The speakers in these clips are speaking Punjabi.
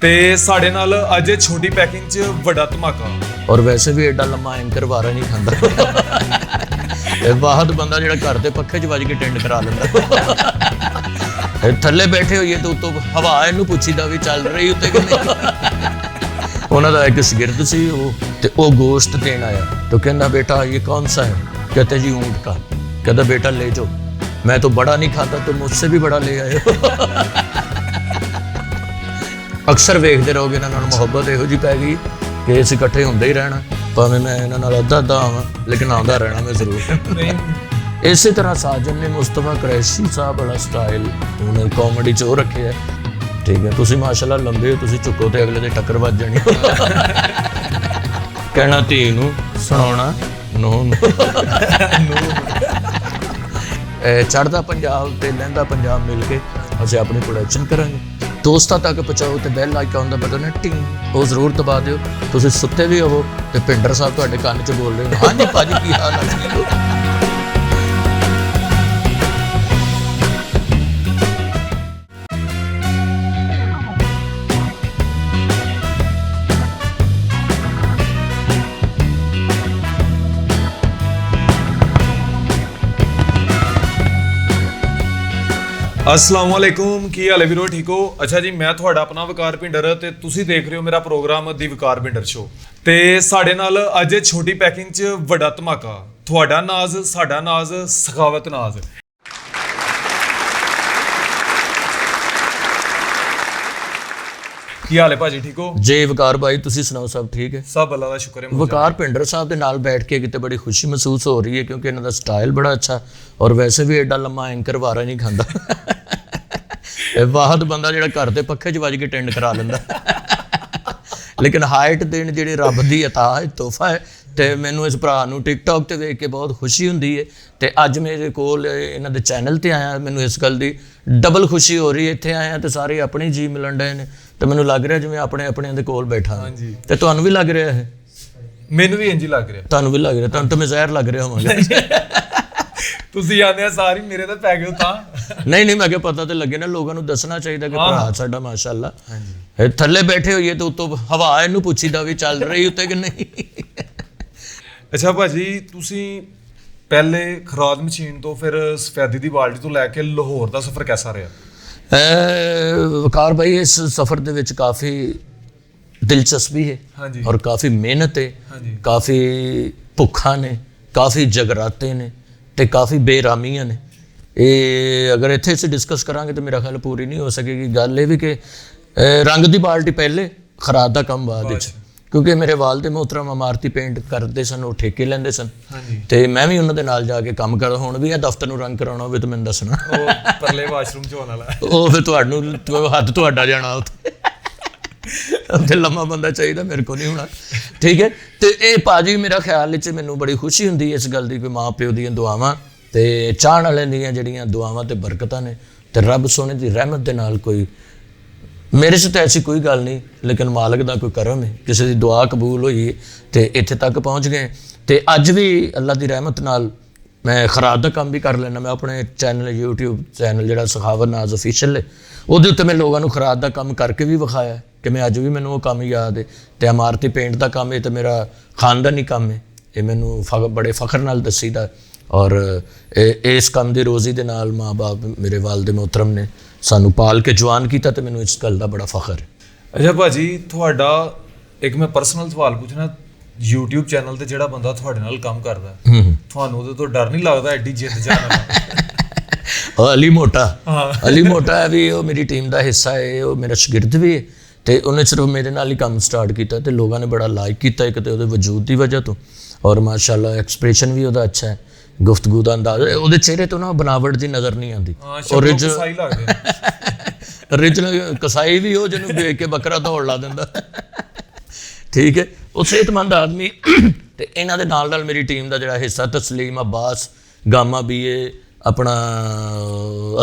ਤੇ ਸਾਡੇ ਨਾਲ ਅੱਜ ਛੋਟੀ ਪੈਕਿੰਗ 'ਚ ਵੱਡਾ ਧਮਾਕਾ। ਔਰ ਵੈਸੇ ਵੀ ਐਡਾ ਲੰਮਾ ਐਂਕਰ ਵਾਰਾ ਨਹੀਂ ਖਾਂਦਾ। ਇਹ ਬਾਹਰ ਬੰਦਾ ਜਿਹੜਾ ਘਰ ਦੇ ਪੱਖੇ 'ਚ ਵੱਜ ਕੇ ਟੈਂਡ ਕਰਾ ਲੈਂਦਾ। ਇਹ ਥੱਲੇ ਬੈਠੇ ਹੋਈਏ ਤੇ ਉੱਤੋਂ ਹਵਾ ਇਹਨੂੰ ਪੁੱਛੀਦਾ ਵੀ ਚੱਲ ਰਹੀ ਉੱਤੇ ਕਿ ਨਹੀਂ। ਉਹਨਾਂ ਦਾ ਇੱਕ ਸ਼ਾਗਿਰਦ ਸੀ ਉਹ गोश्त देने आया तो कहना बेटा ये कौन सा है, कहते जी ऊँट का। कहता बेटा ले जाओ, मैं तो बड़ा नहीं खाता तो मुझसे भी बड़ा ले आए हो। अक्सर वेखते रहोगे इन्हां नाल मुहब्बत इहो जी पै गई कि असीं इकट्ठे हुंदे ही रहना, भावें मैं इन्हां नाल अद्धा आवां लेकिन आउंदा रहना मैं जरूर। इसी तरह साजन ने मुस्तफा कुरैशी साहब वाला स्टाइल हुण कॉमेडी च वो रखे है। ठीक है, तुसीं माशाअल्लाह लंबे हो, तुसीं झुको तो अगले दे टक्कर वज जानी। कहना धी नूं सुणाउणा ਨੂੰਹ ਨੂੰ। ਚੜ੍ਹਦਾ ਪੰਜਾਬ ਤੇ ਲਹਿੰਦਾ ਪੰਜਾਬ ਮਿਲ ਕੇ ਅਸੀਂ ਆਪਣੀ ਪ੍ਰੋਡਕਸ਼ਨ ਕਰਾਂਗੇ। ਦੋਸਤਾਂ ਤੱਕ ਪਹੁੰਚਾਓ ਤੇ ਬੈਲ ਆਈਕਨ ਦਾ ਬਟਨ ਹੈ ਟਿੰਗ, ਉਹ ਜ਼ਰੂਰ ਦਬਾ ਦਿਓ। ਤੁਸੀਂ ਸੁੱਤੇ ਵੀ ਹੋਵੋ ਤੇ ਭਿੰਡਰ ਸਾਹਿਬ ਤੁਹਾਡੇ ਕੰਨ 'ਚ ਬੋਲ ਰਹੇ ਹੋ, ਹਾਂਜੀ ਭਾਜੀ ਕੀ ਹਾਲ ਹੈ। अस्सलाम वालेकुम, की हाल है वीरो, ठीक हो? अच्छा जी, मैं ਤੁਹਾਡਾ ਆਪਣਾ ਵਕਾਰ ਭਿੰਡਰ ਤੇ ਤੁਸੀਂ ਦੇਖ ਰਹੇ ਹੋ ਮੇਰਾ ਪ੍ਰੋਗਰਾਮ ਦੀ ਵਕਾਰ ਭਿੰਡਰ ਸ਼ੋ। ਤੇ ਸਾਡੇ ਨਾਲ ਅੱਜ ਛੋਟੀ ਪੈਕਿੰਗ 'ਚ ਵੱਡਾ ਧਮਾਕਾ। ਤੁਹਾਡਾ ਨਾਜ਼, ਸਾਡਾ ਨਾਜ਼, ਸਖਾਵਤ ਨਾਜ਼। ਕੀ ਹਾਲ ਹੈ ਭਾਜੀ, ਠੀਕ ਹੋ? ਜੀ ਵਕਾਰ ਭਾਈ, ਤੁਸੀਂ ਸੁਣਾਓ ਸਭ ਠੀਕ ਹੈ? ਸਭ ਅੱਲਾ ਦਾ ਸ਼ੁਕਰ ਹੈ। ਵਕਾਰ ਭਿੰਡਰ ਸਾਹਿਬ ਦੇ ਨਾਲ ਬੈਠ ਕੇ ਕਿਤੇ ਬੜੀ ਖੁਸ਼ੀ ਮਹਿਸੂਸ ਹੋ ਰਹੀ ਹੈ ਕਿਉਂਕਿ ਇਹਨਾਂ ਦਾ ਸਟਾਈਲ ਬੜਾ ਅੱਛਾ ਔਰ ਵੈਸੇ ਵੀ ਐਡਾ ਲੰਮਾ ਐਂਕਰ ਵਾਰਾ ਨਹੀਂ ਖਾਂਦਾ। ਇਹ ਬਾਹਰ ਬੰਦਾ ਜਿਹੜਾ ਘਰ ਦੇ ਪੱਖੇ 'ਚ ਵੱਜ ਕੇ ਟੈਂਡ ਕਰਾ ਲੈਂਦਾ। ਲੇਕਿਨ ਹਾਈਟ ਦੇਣ ਜਿਹੜੀ ਰੱਬ ਦੀ ਅਤਾ ਹੈ, ਤੋਹਫਾ ਹੈ। ਤੇ ਮੈਨੂੰ ਇਸ ਭਰਾ ਨੂੰ ਟਿਕਟੌਕ ਤੇ ਵੇਖ ਕੇ ਬਹੁਤ ਖੁਸ਼ੀ ਹੁੰਦੀ ਹੈ ਤੇ ਅੱਜ ਮੇਰੇ ਕੋਲ ਇਹਨਾਂ ਦੇ ਚੈਨਲ ਤੇ ਆਇਆ, ਮੈਨੂੰ ਇਸ ਗੱਲ ਦੀ ਡਬਲ ਖੁਸ਼ੀ ਹੋ ਰਹੀ ਹੈ। ਇੱਥੇ ਆਇਆ ਤੇ ਸਾਰੇ ਆਪਣੀ ਜੀ ਮਿਲਣ ਡਏ ਨੇ ਤੇ ਮੈਨੂੰ ਲੱਗ ਰਿਹਾ ਜਿਵੇਂ ਆਪਣੇ ਆਪਣਿਆਂ ਦੇ ਕੋਲ ਬੈਠਾ। ਤੇ ਤੁਹਾਨੂੰ ਵੀ ਲੱਗ ਰਿਹਾ ਹੈ? ਮੈਨੂੰ ਵੀ ਇੰਜ ਹੀ ਲੱਗ ਰਿਹਾ। ਤੁਹਾਨੂੰ ਵੀ ਲੱਗ ਰਿਹਾ? ਤੁਹਾਨੂੰ ਤਾਂ ਮੈਂ ਜ਼ਹਿਰ ਲੱਗ ਰਿਹਾ ਹੋਵਾਂਗਾ। ਤੁਸੀਂ ਆਂਦੇ ਆ ਸਾਰੀ ਮੇਰੇ ਤਾਂ ਪੈ ਗਏ ਤਾਂ। ਨਹੀਂ ਮੈਂ ਕਿਹਾ ਪਤਾ ਤੇ ਲੱਗੇ ਨਾ, ਲੋਕਾਂ ਨੂੰ ਦੱਸਣਾ ਚਾਹੀਦਾ ਕਿ ਭਰਾ ਸਾਡਾ ਮਾਸ਼ਾਅੱਲਾ ਇਹ ਥੱਲੇ ਬੈਠੇ ਹੋਈਏ ਤੇ ਉੱਤੋਂ ਹਵਾ ਇਹਨੂੰ ਪੁੱਛੀਦਾ ਵੀ ਚੱਲ ਰਹੀ ਉੱਤੇ ਕਿ ਨਹੀਂ। ਅੱਛਾ ਭਾਜੀ, ਤੁਸੀਂ ਪਹਿਲੇ ਖਰਾਦ ਮਸ਼ੀਨ ਤੋਂ ਫਿਰ ਸਫੈਦੀ ਦੀ ਬਾਲਟੀ ਤੋਂ ਲੈ ਕੇ ਲਾਹੌਰ ਦਾ ਸਫ਼ਰ ਕਿਹਦਾ ਰਿਹਾ? ਵਕਾਰ ਭਾਈ, ਇਸ ਸਫ਼ਰ ਦੇ ਵਿੱਚ ਕਾਫੀ ਦਿਲਚਸਪੀ ਹੈ ਔਰ ਕਾਫੀ ਮਿਹਨਤ ਹੈ, ਕਾਫੀ ਭੁੱਖਾਂ ਨੇ, ਕਾਫੀ ਜਗਰਾਤੇ ਨੇ ਤੇ ਕਾਫੀ ਬੇਰਾਮੀਆਂ ਨੇ। ਇਹ ਅਗਰ ਇੱਥੇ ਅਸੀਂ ਡਿਸਕਸ ਕਰਾਂਗੇ ਤਾਂ ਮੇਰਾ ਖਿਆਲ ਪੂਰੀ ਨਹੀਂ ਹੋ ਸਕੇਗੀ। ਗੱਲ ਇਹ ਵੀ ਕਿ ਰੰਗ ਦੀ ਬਾਲਟੀ ਪਹਿਲੇ, ਖਰਾਦ ਦਾ ਕੰਮ ਬਾਅਦ ਵਿੱਚ, ਕਿਉਂਕਿ ਮੇਰੇ ਵਾਲਦ ਮੁਹਤਰਮ ਇਮਾਰਤੀ ਪੇਂਟ ਕਰਦੇ ਸਨ, ਉਹ ਠੇਕੇ ਲੈਂਦੇ ਸਨ ਤੇ ਮੈਂ ਵੀ ਉਹਨਾਂ ਦੇ ਨਾਲ ਜਾ ਕੇ ਕੰਮ ਕਰਦਾ। ਹੁਣ ਵੀ ਇਹ ਦਫ਼ਤਰ ਨੂੰ ਰੰਗ ਕਰਾਉਣਾ ਹੋਵੇ ਤਾਂ ਮੈਨੂੰ ਦੱਸਣਾ, ਉਹ ਪਰਲੇ ਵਾਸ਼ਰੂਮ 'ਚ ਹੋਣ ਵਾਲਾ ਉਹ ਫਿਰ ਤੁਹਾਨੂੰ ਹੱਥ ਤੁਹਾਡਾ ਜਾਣਾ ਉੱਥੇ। ਉੱਥੇ ਲੰਮਾ ਬੰਦਾ ਚਾਹੀਦਾ, ਮੇਰੇ ਕੋਲ ਨਹੀਂ ਹੋਣਾ। ਠੀਕ ਹੈ, ਤੇ ਇਹ ਭਾਜੀ ਮੇਰਾ ਖਿਆਲ ਵਿੱਚ ਮੈਨੂੰ ਬੜੀ ਖੁਸ਼ੀ ਹੁੰਦੀ ਇਸ ਗੱਲ ਦੀ ਕਿ ਮਾਂ ਪਿਓ ਦੀਆਂ ਦੁਆਵਾਂ ਤੇ ਚਾਹਣ ਵਾਲਿਆਂ ਦੀਆਂ ਜਿਹੜੀਆਂ ਦੁਆਵਾਂ ਤੇ ਬਰਕਤਾਂ ਨੇ ਤੇ ਰੱਬ ਸੋਹਣੇ ਦੀ ਰਹਿਮਤ ਦੇ ਨਾਲ ਕੋਈ ਮੇਰੇ 'ਚ ਤਾਂ ਐਸੀ ਕੋਈ ਗੱਲ ਨਹੀਂ, ਲੇਕਿਨ ਮਾਲਕ ਦਾ ਕੋਈ ਕਰਮ ਹੈ, ਕਿਸੇ ਦੀ ਦੁਆ ਕਬੂਲ ਹੋਈ ਤੇ ਇੱਥੇ ਤੱਕ ਪਹੁੰਚ ਗਏ। ਤੇ ਅੱਜ ਵੀ ਅੱਲਾ ਦੀ ਰਹਿਮਤ ਨਾਲ ਮੈਂ ਖਰਾਦ ਦਾ ਕੰਮ ਵੀ ਕਰ ਲੈਣਾ। ਮੈਂ ਆਪਣੇ ਚੈਨਲ YouTube ਚੈਨਲ ਜਿਹੜਾ ਸਖਾਵਤ ਨਾਜ਼ ਆਫੀਸ਼ੀਅਲ ਹੈ, ਉਹਦੇ ਉੱਤੇ ਮੈਂ ਲੋਕਾਂ ਨੂੰ ਖਰਾਦ ਦਾ ਕੰਮ ਕਰਕੇ ਵੀ ਵਿਖਾਇਆ ਕਿ ਮੈਂ ਅੱਜ ਵੀ ਮੈਨੂੰ ਉਹ ਕੰਮ ਯਾਦ ਹੈ। ਤੇ ਇਮਾਰਤੀ ਪੇਂਟ ਦਾ ਕੰਮ ਇਹ ਤਾਂ ਮੇਰਾ ਖਾਨਦਾਨੀ ਕੰਮ ਹੈ, ਇਹ ਮੈਨੂੰ ਬੜੇ ਫਖਰ ਨਾਲ ਦੱਸੀਦਾ ਔਰ ਇਸ ਕੰਮ ਦੀ ਰੋਜ਼ੀ ਦੇ ਨਾਲ ਮਾਂ ਬਾਪ ਮੇਰੇ ਵਾਲਿਦ ਮੁਹਤਰਮ ਨੇ ਸਾਨੂੰ ਪਾਲ ਕੇ ਜਵਾਨ ਕੀਤਾ ਤੇ ਮੈਨੂੰ ਇਸ ਗੱਲ ਦਾ ਬੜਾ ਫਖਰ ਹੈ। ਅੱਛਾ ਭਾਜੀ, ਤੁਹਾਡਾ ਇੱਕ ਮੈਂ ਪਰਸਨਲ ਸਵਾਲ ਪੁੱਛਣਾ। YouTube ਚੈਨਲ ਤੇ ਜਿਹੜਾ ਬੰਦਾ ਤੁਹਾਡੇ ਨਾਲ ਕੰਮ ਕਰਦਾ, ਤੁਹਾਨੂੰ ਉਹਦੇ ਤੋਂ ਡਰ ਨਹੀਂ ਲੱਗਦਾ ਐਡੀ ਜਿੱਦ ਜਾਣ ਵਾਲਾ? ਅਲੀ ਮੋਟਾ ਹੈ ਵੀ, ਉਹ ਮੇਰੀ ਟੀਮ ਦਾ ਹਿੱਸਾ ਹੈ, ਉਹ ਮੇਰਾ ਸ਼ਾਗਿਰਦ ਵੀ ਹੈ ਤੇ ਉਹਨੇ ਸਿਰਫ ਮੇਰੇ ਨਾਲ ਹੀ ਕੰਮ ਸਟਾਰਟ ਕੀਤਾ ਤੇ ਲੋਕਾਂ ਨੇ ਬੜਾ ਲਾਈਕ ਕੀਤਾ ਇੱਕ ਤੇ ਉਹਦੇ ਵਜੂਦ ਦੀ ਵਜ੍ਹਾ ਤੋਂ ਔਰ ਮਾਸ਼ਾਅੱਲਾ ਐਕਸਪ੍ਰੈਸ਼ਨ ਵੀ ਉਹਦਾ ਅੱਛਾ ਹੈ, ਗੁਫ਼ਤਗੂ ਦਾ ਅੰਦਾਜ਼, ਉਹਦੇ ਚਿਹਰੇ ਤੋਂ ਨਾ ਬਨਾਵਟ ਦੀ ਨਜ਼ਰ ਨਹੀਂ ਆਉਂਦੀ। ਓਰੀਜਨਲ ਕਸਾਈ ਵੀ ਉਹ ਜਿਹਨੂੰ ਵੇਖ ਕੇ ਬੱਕਰਾ ਦੌੜ ਲਾ ਦਿੰਦਾ। ਠੀਕ ਹੈ, ਉਹ ਸਿਹਤਮੰਦ ਆਦਮੀ। ਤੇ ਇਹਨਾਂ ਦੇ ਨਾਲ ਮੇਰੀ ਟੀਮ ਦਾ ਜਿਹੜਾ ਹਿੱਸਾ ਤਸਲੀਮ ਅਬਾਸ, ਗਾਮਾ BA, ਆਪਣਾ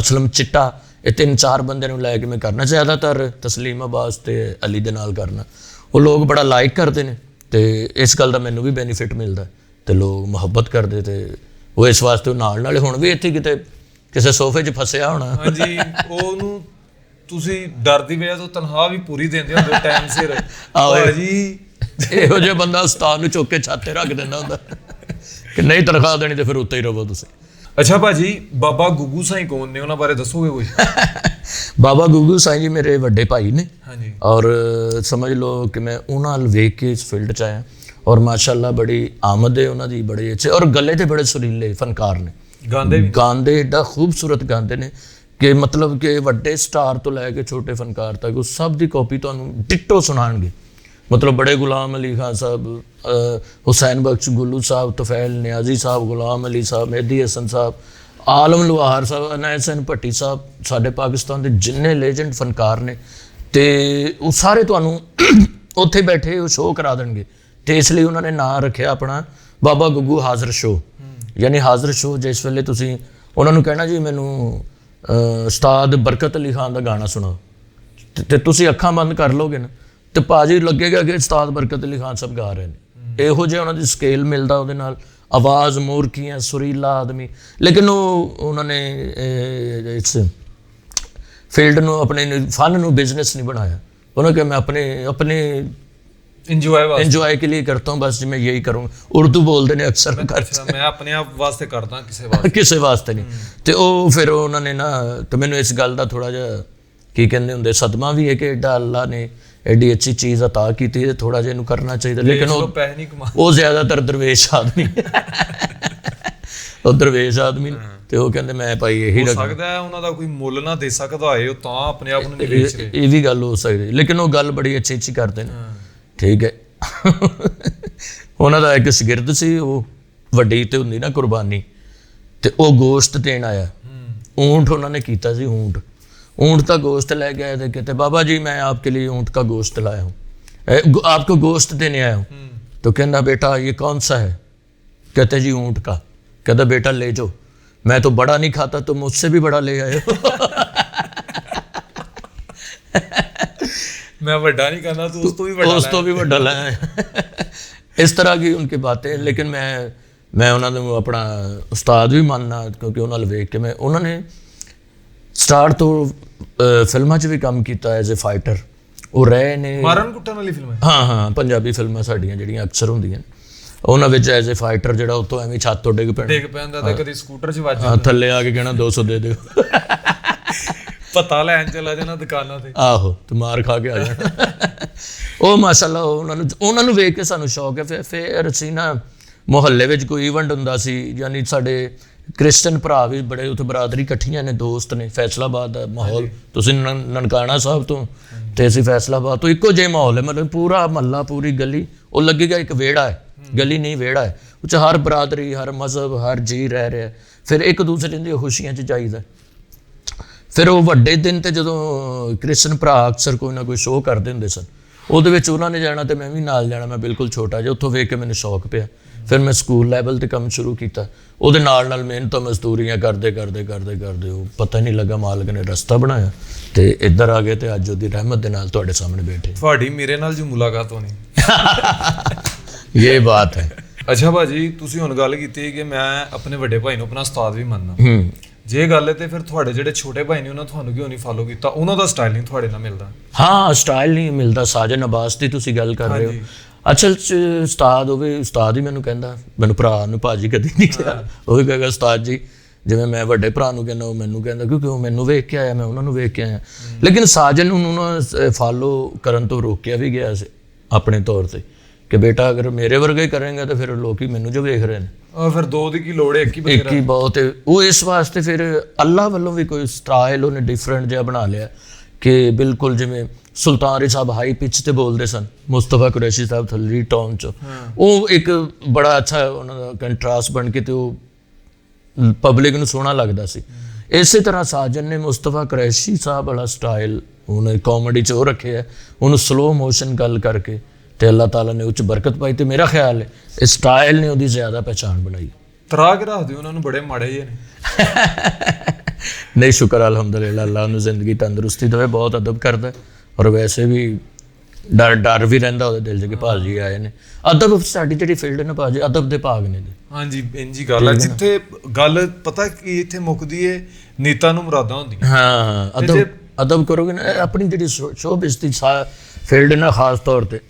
ਅਸਲਮ ਚਿੱਟਾ, ਇਹ 3-4 ਬੰਦੇ ਨੂੰ ਲੈ ਕੇ ਮੈਂ ਕਰਨਾ, ਜ਼ਿਆਦਾਤਰ ਤਸਲੀਮ ਅਬਾਸ ਤੇ ਅਲੀ ਦੇ ਨਾਲ ਕਰਨਾ। ਉਹ ਲੋਕ ਬੜਾ ਲਾਈਕ ਕਰਦੇ ਨੇ ਤੇ ਇਸ ਗੱਲ ਦਾ ਮੈਨੂੰ ਵੀ ਬੈਨੀਫਿਟ ਮਿਲਦਾ ਤੇ ਲੋਕ ਮੁਹੱਬਤ ਕਰਦੇ ਤੇ ਉਹ ਇਸ ਵਾਸਤੇ ਨਾਲੇ ਹੁਣ ਵੀ ਇੱਥੇ ਕਿਤੇ ਕਿਸੇ ਸੋਫੇ 'ਚ ਫਸਿਆ ਹੋਣਾ। ਹਾਂਜੀ, ਉਹਨੂੰ ਤੁਸੀਂ ਡਰ ਦੀ ਵਜ੍ਹਾ ਤੋਂ ਤਨਖਾਹ ਵੀ ਪੂਰੀ ਦਿੰਦੇ ਹੁੰਦੇ ਟਾਈਮ ਸਿਰ ਭਾਜੀ ਇਹੋ ਜਿਹਾ ਬੰਦਾ ਉਸਤਾਦ ਨੂੰ ਚੁੱਕ ਕੇ ਛੱਤ ਤੇ ਰੱਖ ਦਿੰਦਾ ਹੁੰਦਾ ਕਿ ਨਹੀਂ ਤਨਖਾਹ ਦੇਣੀ ਤੇ ਫਿਰ ਉੱਤੇ ਹੀ ਰਹੋ ਤੁਸੀਂ। ਅੱਛਾ ਭਾਜੀ, ਬਾਬਾ ਗੁੱਗੂ ਸਾਈਂ ਕੌਣ ਨੇ, ਉਹਨਾਂ ਬਾਰੇ ਦੱਸੋਗੇ ਕੁਝ? ਬਾਬਾ ਗੁੱਗੂ ਸਾਈਂ ਜੀ ਮੇਰੇ ਵੱਡੇ ਭਾਈ ਨੇ ਹਾਂਜੀ। ਔਰ ਸਮਝ ਲਓ ਕਿ ਮੈਂ ਉਹਨਾਂ ਨਾਲ ਵੇਖ ਕੇ ਇਸ ਫੀਲਡ 'ਚ ਆਇਆ ਔਰ ਮਾਸ਼ਾਅੱਲਾ ਬੜੀ ਆਮਦ ਹੈ ਉਹਨਾਂ ਦੀ, ਬੜੇ ਅੱਛੇ ਔਰ ਗੱਲੇ ਤੇ ਬੜੇ ਸੁਰੀਲੇ ਫਨਕਾਰ ਨੇ, ਗਾਉਂਦੇ ਏਡਾ ਖੂਬਸੂਰਤ ਗਾਉਂਦੇ ਨੇ ਕਿ ਮਤਲਬ ਕਿ ਵੱਡੇ ਸਟਾਰ ਤੋਂ ਲੈ ਕੇ ਛੋਟੇ ਫਨਕਾਰ ਤੱਕ ਉਹ ਸਭ ਦੀ ਕਾਪੀ ਤੁਹਾਨੂੰ ਡਿਟੋ ਸੁਣਾਉਣਗੇ। ਮਤਲਬ ਬੜੇ ਗੁਲਾਮ ਅਲੀ ਖਾਨ ਸਾਹਿਬ, ਹੁਸੈਨ ਬਖਸ਼ ਗੁੱਲੂ ਸਾਹਿਬ, ਤੁਫੈਲ ਨਿਆਜ਼ੀ ਸਾਹਿਬ, ਗੁਲਾਮ ਅਲੀ ਸਾਹਿਬ, ਮਹਿਦੀ ਹਸਨ ਸਾਹਿਬ, ਆਲਮ ਲੁਹਾਰ ਸਾਹਿਬ, ਅਨਾਇਤ ਹੁਸੈਨ ਭੱਟੀ ਸਾਹਿਬ, ਸਾਡੇ ਪਾਕਿਸਤਾਨ ਦੇ ਜਿੰਨੇ ਲੈਜੈਂਡ ਫਨਕਾਰ ਨੇ ਤੇ ਉਹ ਸਾਰੇ ਤੁਹਾਨੂੰ ਉੱਥੇ ਬੈਠੇ ਉਹ ਸ਼ੋਅ ਕਰਾ ਦੇਣਗੇ। ਤੇ ਇਸ ਲਈ ਉਹਨਾਂ ਨੇ ਨਾਂ ਰੱਖਿਆ ਆਪਣਾ ਬਾਬਾ ਗੁੱਗੂ ਹਾਜ਼ਰ ਸ਼ੋਅ, ਯਾਨੀ ਹਾਜ਼ਰ ਸ਼ੋਅ। ਜਿਸ ਵੇਲੇ ਤੁਸੀਂ ਉਹਨਾਂ ਨੂੰ ਕਹਿਣਾ ਜੀ ਮੈਨੂੰ ਉਸਤਾਦ ਬਰਕਤ ਅਲੀ ਖਾਨ ਦਾ ਗਾਣਾ ਸੁਣਾਓ ਤੇ ਤੁਸੀਂ ਅੱਖਾਂ ਬੰਦ ਕਰ ਲੋਗੇ ਨਾ ਤੇ ਭਾਜੀ ਲੱਗੇਗਾ ਕਿ ਉਸਤਾਦ ਬਰਕਤ ਅਲੀ ਖਾਨ ਸਾਹਿਬ ਗਾ ਰਹੇ ਨੇ। ਇਹੋ ਜਿਹਾ ਉਹਨਾਂ ਦੀ ਸਕੇਲ ਮਿਲਦਾ ਉਹਦੇ ਨਾਲ, ਆਵਾਜ਼ ਮੋਰਕੀਆਂ, ਸੁਰੀਲਾ ਆਦਮੀ। ਲੇਕਿਨ ਉਹਨਾਂ ਨੇ ਇਸ ਫੀਲਡ ਨੂੰ, ਆਪਣੇ ਫਨ ਨੂੰ ਬਿਜ਼ਨਸ ਨਹੀਂ ਬਣਾਇਆ। ਉਹਨਾਂ ਕਿ मैं अपने ਇੰਜੋਏ के लिए करता हूँ, बस मैं यही करूँगा। उर्दू बोलते ने अक्सर, मैं अपने आप वास्ते करता ਕਿਸੇ ਵਾਸਤੇ ਨਹੀਂ। ਤੇ ਉਹ ਫਿਰ ਉਹਨਾਂ ਨੇ ਨਾ, ਤੇ ਮੈਨੂੰ ਇਸ ਗੱਲ ਦਾ ਥੋੜਾ ਜਿਹਾ ਕੀ ਕਹਿੰਦੇ ਹੁੰਦੇ ਸਦਮਾ ਵੀ ਹੈ ਕਿ ਐਡਾ ਅੱਲਾ ਨੇ ਐਡੀ ਅੱਛੀ ਚੀਜ਼ ਅਤਾ ਕੀਤੀ ਤੇ ਥੋੜਾ ਜਿਹਾ ਇਹਨੂੰ ਕਰਨਾ ਚਾਹੀਦਾ। ਲੇਕਿਨ ਉਹ ਜ਼ਿਆਦਾਤਰ ਦਰਵੇਸ਼ ਆਦਮੀ, ਉਹ ਦਰਵੇਸ਼ ਆਦਮੀ ਤੇ ਉਹ ਕਹਿੰਦੇ ਮੈਂ ਭਾਈ ਇਹੀ ਹੋ ਸਕਦਾ ਹੈ ਉਹਨਾਂ ਦਾ ਕੋਈ ਮੁੱਲ ਨਾ ਦੇ ਸਕਦਾ ਹੋਏ, ਉਹ ਤਾਂ ਆਪਣੇ ਆਪ ਨੂੰ ਨਹੀਂ ਵੇਚ ਰਹੇ। ਇਹ ਵੀ ਗੱਲ ਹੋ ਸਕਦੀ, ਲੇਕਿਨ ਉਹ ਗੱਲ ਬੜੀ ਅੱਛੀ ਕਰਦੇ ਨੇ। ਠੀਕ ਹੈ। ਉਹਨਾਂ ਦਾ ਇੱਕ ਸ਼ਾਗਿਰਦ ਸੀ, ਉਹ ਵੱਡੀ ਤੇ ਹੁੰਦੀ ਨਾ ਕੁਰਬਾਨੀ, ਤੇ ਉਹ ਗੋਸ਼ਤ ਦੇਣ ਆਇਆ। ਊਂਟ ਉਹਨਾਂ ਨੇ ਕੀਤਾ ਸੀ, ऊंट का गोश्त ले गए थे। कहते बाबा जी मैं आपके लिए ऊंट का गोश्त लाया हूँ, आपको गोश्त देने आया हूँ। तो कहना बेटा ये कौन सा है? कहते जी ऊंट का। कहता बेटा ले जाओ, मैं तो बड़ा नहीं खाता, तो मुझसे भी बड़ा ले आए हो। मैं बड़ा नहीं करना तो उस तो भी बड़ा लाया। इस तरह की उनकी बातें। लेकिन मैं उन्होंने अपना उस्ताद भी मानना, क्योंकि उन्होंने वेख के मैं उन्होंने ਸਟਾਰ ਤੋਂ ਫਿਲਮਾਂ 'ਚ ਵੀ ਕੰਮ ਕੀਤਾ ਐਜ਼ ਅ ਫਾਈਟਰ। ਉਹ ਰਹੇ ਨੇ ਮਾਰਨ ਕੁੱਟਣ ਵਾਲੀ ਫਿਲਮਾਂ, ਹਾਂ ਪੰਜਾਬੀ ਫਿਲਮਾਂ ਸਾਡੀਆਂ ਜਿਹੜੀਆਂ ਅਕਸਰ ਹੁੰਦੀਆਂ ਉਹਨਾਂ ਵਿੱਚ ਐਜ਼ ਅ ਫਾਈਟਰ ਜਿਹੜਾ ਉੱਤੋਂ ਐਵੇਂ ਛੱਤ ਤੋਂ ਡਿੱਗ ਪੈਂਦਾ ਤੇ ਕਦੀ ਸਕੂਟਰ 'ਚ ਵੱਜ ਜਾਂਦਾ, ਥੱਲੇ ਆ ਕੇ ਕਹਿਣਾ 200 ਦੇ ਦਿਓ, ਪਤਾ ਲੈਣ ਚਲਾ ਜਾਣਾ ਦੁਕਾਨਾਂ ਤੇ, ਆਹੋ ਤੇ ਮਾਰ ਖਾ ਕੇ ਆ ਜਾਣਾ। ਉਹ ਮਾਸ਼ਾਅੱਲਾ ਉਹਨਾਂ ਨੂੰ ਵੇਖ ਕੇ ਸਾਨੂੰ ਸ਼ੌਕ ਹੈ। ਫਿਰ ਅਸੀਂ ਨਾ ਮੁਹੱਲੇ ਵਿੱਚ ਕੋਈ ਇਵੈਂਟ ਹੁੰਦਾ ਸੀ, ਯਾਨੀ ਸਾਡੇ ਕ੍ਰਿਸਚਨ ਭਰਾ ਵੀ ਬੜੇ, ਉੱਥੇ ਬਰਾਦਰੀ ਇਕੱਠੀਆਂ ਨੇ, ਦੋਸਤ ਨੇ। ਫੈਸਲਾਬਾਦ ਦਾ ਮਾਹੌਲ, ਤੁਸੀਂ ਨਨਕਾਣਾ ਸਾਹਿਬ ਤੋਂ ਤੇ ਅਸੀਂ ਫੈਸਲਾਬਾਦ ਤੋਂ, ਇੱਕੋ ਜਿਹਾ ਮਾਹੌਲ ਹੈ। ਮਤਲਬ ਪੂਰਾ ਮਹੱਲਾ, ਪੂਰੀ ਗਲੀ, ਉਹ ਲੱਗੇਗਾ ਇੱਕ ਵਿਹੜਾ ਹੈ, ਗਲੀ ਨਹੀਂ ਵਿਹੜਾ ਹੈ। ਉਹ 'ਚ ਹਰ ਬਰਾਦਰੀ, ਹਰ ਮਜ਼ਹਬ, ਹਰ ਜੀ ਰਹਿ ਰਿਹਾ। ਫਿਰ ਇੱਕ ਦੂਸਰੇ ਦੀਆਂ ਖੁਸ਼ੀਆਂ 'ਚ ਜਾਈਦਾ। ਫਿਰ ਉਹ ਵੱਡੇ ਦਿਨ ਤੇ ਜਦੋਂ ਕ੍ਰਿਸਚਨ ਭਰਾ ਅਕਸਰ ਕੋਈ ਨਾ ਕੋਈ ਸ਼ੋਅ ਕਰਦੇ ਹੁੰਦੇ ਸਨ, ਉਹਦੇ ਵਿੱਚ ਉਹਨਾਂ ਨੇ ਜਾਣਾ ਤੇ ਮੈਂ ਵੀ ਨਾਲ ਜਾਣਾ। ਮੈਂ ਬਿਲਕੁਲ ਛੋਟਾ ਜਿਹਾ, ਉੱਥੋਂ ਵੇਖ ਕੇ ਮੈਨੂੰ ਸ਼ੌਕ ਪਿਆ। ਫਿਰ ਮੈਂ ਸਕੂਲ ਲੈਵਲ 'ਤੇ ਕੰਮ ਸ਼ੁਰੂ ਕੀਤਾ। ਉਹਦੇ ਨਾਲ ਮਿਹਨਤਾਂ ਮਜ਼ਦੂਰੀਆਂ ਕਰਦੇ ਉਹ ਪਤਾ ਨਹੀਂ ਲੱਗਾ ਮਾਲਕ ਨੇ ਰਸਤਾ ਬਣਾਇਆ ਤੇ ਇੱਧਰ ਆ ਗਏ ਤੇ ਅੱਜ ਉਹਦੀ ਰਹਿਮਤ ਦੇ ਨਾਲ ਤੁਹਾਡੇ ਸਾਹਮਣੇ ਬੈਠੇ। ਤੁਹਾਡੀ ਮੇਰੇ ਨਾਲ ਜੋ ਮੁਲਾਕਾਤ ਹੋਣੀ, ਇਹ ਬਾਤ ਹੈ। ਅੱਛਾ ਭਾਜੀ, ਤੁਸੀਂ ਹੁਣ ਗੱਲ ਕੀਤੀ ਕਿ ਮੈਂ ਆਪਣੇ ਵੱਡੇ ਭਾਈ ਨੂੰ ਆਪਣਾ ਉਸਤਾਦ ਵੀ ਮੰਨਦਾ। ਜੇ ਗੱਲ ਹੈ ਤੇ ਫਿਰ ਤੁਹਾਡੇ ਜਿਹੜੇ ਛੋਟੇ ਭਾਈ ਨੇ ਉਹਨਾਂ ਤੁਹਾਨੂੰ ਕਿਉਂ ਨਹੀਂ ਫਾਲੋ ਕੀਤਾ? ਉਹਨਾਂ ਦਾ ਸਟਾਈਲ ਨਹੀਂ ਤੁਹਾਡੇ ਨਾਲ ਮਿਲਦਾ? ਹਾਂ, ਸਟਾਈਲ ਨਹੀਂ ਮਿਲਦਾ। ਸਾਜਨ ਅਬਾਸ ਦੀ ਤੁਸੀਂ ਗੱਲ ਕਰ ਰਹੇ ਹੋ। ਅਸਲ 'ਚ ਉਸਤਾਦ ਹੋਵੇ, ਉਸਤਾਦ ਹੀ ਮੈਨੂੰ ਕਹਿੰਦਾ, ਮੈਨੂੰ ਭਰਾ ਨੂੰ ਭਾਜੀ ਕਦੀ ਨਹੀਂ ਕਿਹਾ। ਉਹ ਵੀ ਕਹੇਗਾ ਉਸਤਾਦ ਜੀ, ਜਿਵੇਂ ਮੈਂ ਵੱਡੇ ਭਰਾ ਨੂੰ ਕਹਿੰਦਾ ਉਹ ਮੈਨੂੰ ਕਹਿੰਦਾ, ਕਿਉਂਕਿ ਉਹ ਮੈਨੂੰ ਵੇਖ ਕੇ ਆਇਆ, ਮੈਂ ਉਹਨਾਂ ਨੂੰ ਵੇਖ ਕੇ ਆਇਆ। ਲੇਕਿਨ ਸਾਜਨ ਨੂੰ ਨਾ ਫਾਲੋ ਕਰਨ ਤੋਂ ਰੋਕਿਆ ਵੀ ਗਿਆ ਸੀ ਆਪਣੇ ਤੌਰ 'ਤੇ ਕਿ ਬੇਟਾ ਅਗਰ ਮੇਰੇ ਵਰਗਾ ਹੀ ਕਰੇਗਾ ਤਾਂ ਫਿਰ ਲੋਕ ਹੀ ਮੈਨੂੰ ਜੋ ਵੇਖ ਰਹੇ ਨੇ। ਫਿਰ ਦੋ ਦੀ ਕੀ ਲੋੜ ਹੈ, ਇੱਕ ਹੀ ਬਹੁਤ ਹੈ। ਉਹ ਇਸ ਵਾਸਤੇ ਫਿਰ ਅੱਲਾ ਵੱਲੋਂ ਵੀ ਕੋਈ ਸਟਾਈਲ ਉਹਨੇ ਡਿਫਰੈਂਟ ਜਿਹਾ ਬਣਾ ਲਿਆ ਕਿ ਬਿਲਕੁਲ ਜਿਵੇਂ ਸੁਲਤਾਨ ਅਲੀ ਸਾਹਿਬ ਹਾਈ ਪਿਚ ਤੇ ਬੋਲਦੇ ਸਨ, ਮੁਸਤਫਾ ਕੁਰੈਸ਼ੀ ਸਾਹਿਬ ਥੱਲੀ ਟੋਨ 'ਚ। ਉਹ ਇੱਕ ਬੜਾ ਅੱਛਾ ਉਹਨਾਂ ਦਾ ਕੰਟਰਾਸਟ ਬਣ ਕੇ ਤੇ ਉਹ ਪਬਲਿਕ ਨੂੰ ਸੋਹਣਾ ਲੱਗਦਾ ਸੀ। ਇਸੇ ਤਰ੍ਹਾਂ ਸਾਜਨ ਨੇ ਮੁਸਤਫਾ ਕੁਰੈਸ਼ੀ ਸਾਹਿਬ ਵਾਲਾ ਸਟਾਈਲ ਉਹਨੇ ਕਾਮੇਡੀ 'ਚ ਉਹ ਰੱਖਿਆ, ਉਹਨੂੰ ਸਲੋ ਮੋਸ਼ਨ ਗੱਲ ਕਰਕੇ, ਤੇ ਅੱਲਾਹ ਤਾਲਾ ਨੇ ਉਹ 'ਚ ਬਰਕਤ ਪਾਈ। ਤੇ ਮੇਰਾ ਖਿਆਲ ਹੈ ਇਸ ਸਟਾਈਲ ਨੇ ਉਹਦੀ ਜ਼ਿਆਦਾ ਪਹਿਚਾਣ ਬਣਾਈ। ਤਰਾ ਕੇ ਰੱਖਦੇ ਉਹਨਾਂ ਨੂੰ, ਬੜੇ ਮਾੜੇ ਜਿਹੇ ਨੇ। ਨਹੀਂ, ਸ਼ੁਕਰ ਅਲਹਮਦੁਲਿਲਾ, ਅੱਲਾਹ ਉਹਨੂੰ ਜ਼ਿੰਦਗੀ ਤੰਦਰੁਸਤੀ ਦੇਵੇ। ਬਹੁਤ ਅਦਬ ਕਰਦਾ ਔਰ ਵੈਸੇ ਵੀ ਡਰ ਵੀ ਰਹਿੰਦਾ ਉਹਦੇ ਦਿਲ 'ਚ ਕਿ ਭਾਜੀ ਆਏ ਨੇ। ਅਦਬ ਸਾਡੀ ਜਿਹੜੀ ਫੀਲਡ ਹੈ ਨਾ ਭਾਜੀ, ਅਦਬ ਦੇ ਭਾਗ ਨੇ। ਹਾਂਜੀ, ਇੰਜੀ ਗੱਲ ਹੈ। ਜਿੱਥੇ ਗੱਲ ਪਤਾ ਕੀ ਇੱਥੇ ਮੁੱਕਦੀ ਏ, ਨੀਤਾਂ ਨੂੰ ਮੁਰਾਦਾਂ ਹੁੰਦੀਆਂ। ਹਾਂ, ਅਦਬ ਅਦਬ ਕਰੋਗੇ ਨਾ, ਆਪਣੀ ਜਿਹੜੀ ਸ਼ੋਅਬਿਜ਼ ਦੀ ਫੀਲਡ ਨਾ ਖਾਸ ਤੌਰ ਤੇ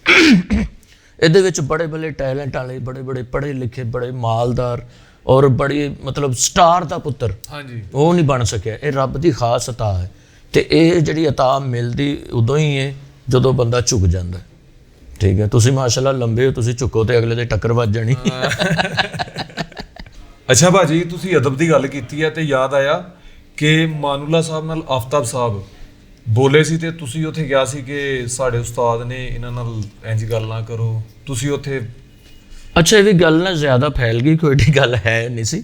ਇਹਦੇ ਵਿੱਚ ਬੜੇ ਬੜੇ ਟੈਲੈਂਟ ਵਾਲੇ, ਬੜੇ ਬੜੇ ਪੜ੍ਹੇ ਲਿਖੇ, ਬੜੇ ਮਾਲਦਾਰ ਔਰ ਬੜੀ ਮਤਲਬ ਸਟਾਰ ਦਾ ਪੁੱਤਰ ਹਾਂਜੀ ਉਹ ਨਹੀਂ ਬਣ ਸਕਿਆ। ਇਹ ਰੱਬ ਦੀ ਖਾਸ ਅਤਾ ਹੈ ਤੇ ਇਹ ਜਿਹੜੀ ਅਤਾ ਮਿਲਦੀ ਉਦੋਂ ਹੀ ਹੈ ਜਦੋਂ ਬੰਦਾ ਝੁਕ ਜਾਂਦਾ। ਠੀਕ ਹੈ, ਤੁਸੀਂ ਮਾਸ਼ਾਅੱਲਾ ਲੰਬੇ ਹੋ, ਤੁਸੀਂ ਝੁਕੋ ਤੇ ਅਗਲੇ ਦੇ ਟੱਕਰ ਵੱਜ ਜਾਣੀ। ਅੱਛਾ ਭਾਜੀ, ਤੁਸੀਂ ਅਦਬ ਦੀ ਗੱਲ ਕੀਤੀ ਹੈ ਤੇ ਯਾਦ ਆਇਆ ਕਿ ਮਾਨੂਲਾ ਸਾਹਿਬ ਨਾਲ ਆਫਤਾਬ ਸਾਹਿਬ ਬੋਲੇ ਸੀ ਤੇ ਤੁਸੀਂ ਉੱਥੇ ਗਿਆ ਸੀ ਕਿ ਸਾਡੇ ਉਸਤਾਦ ਨੇ ਇਹਨਾਂ ਨਾਲ ਇੰਜ ਗੱਲ ਨਾ ਕਰੋ, ਤੁਸੀਂ ਉੱਥੇ ਅੱਛਾ ਇਹ ਵੀ ਗੱਲ ਨਾ ਜ਼ਿਆਦਾ ਫੈਲ ਗਈ, ਕੋਈ ਏਡੀ ਗੱਲ ਹੈ ਨਹੀਂ ਸੀ।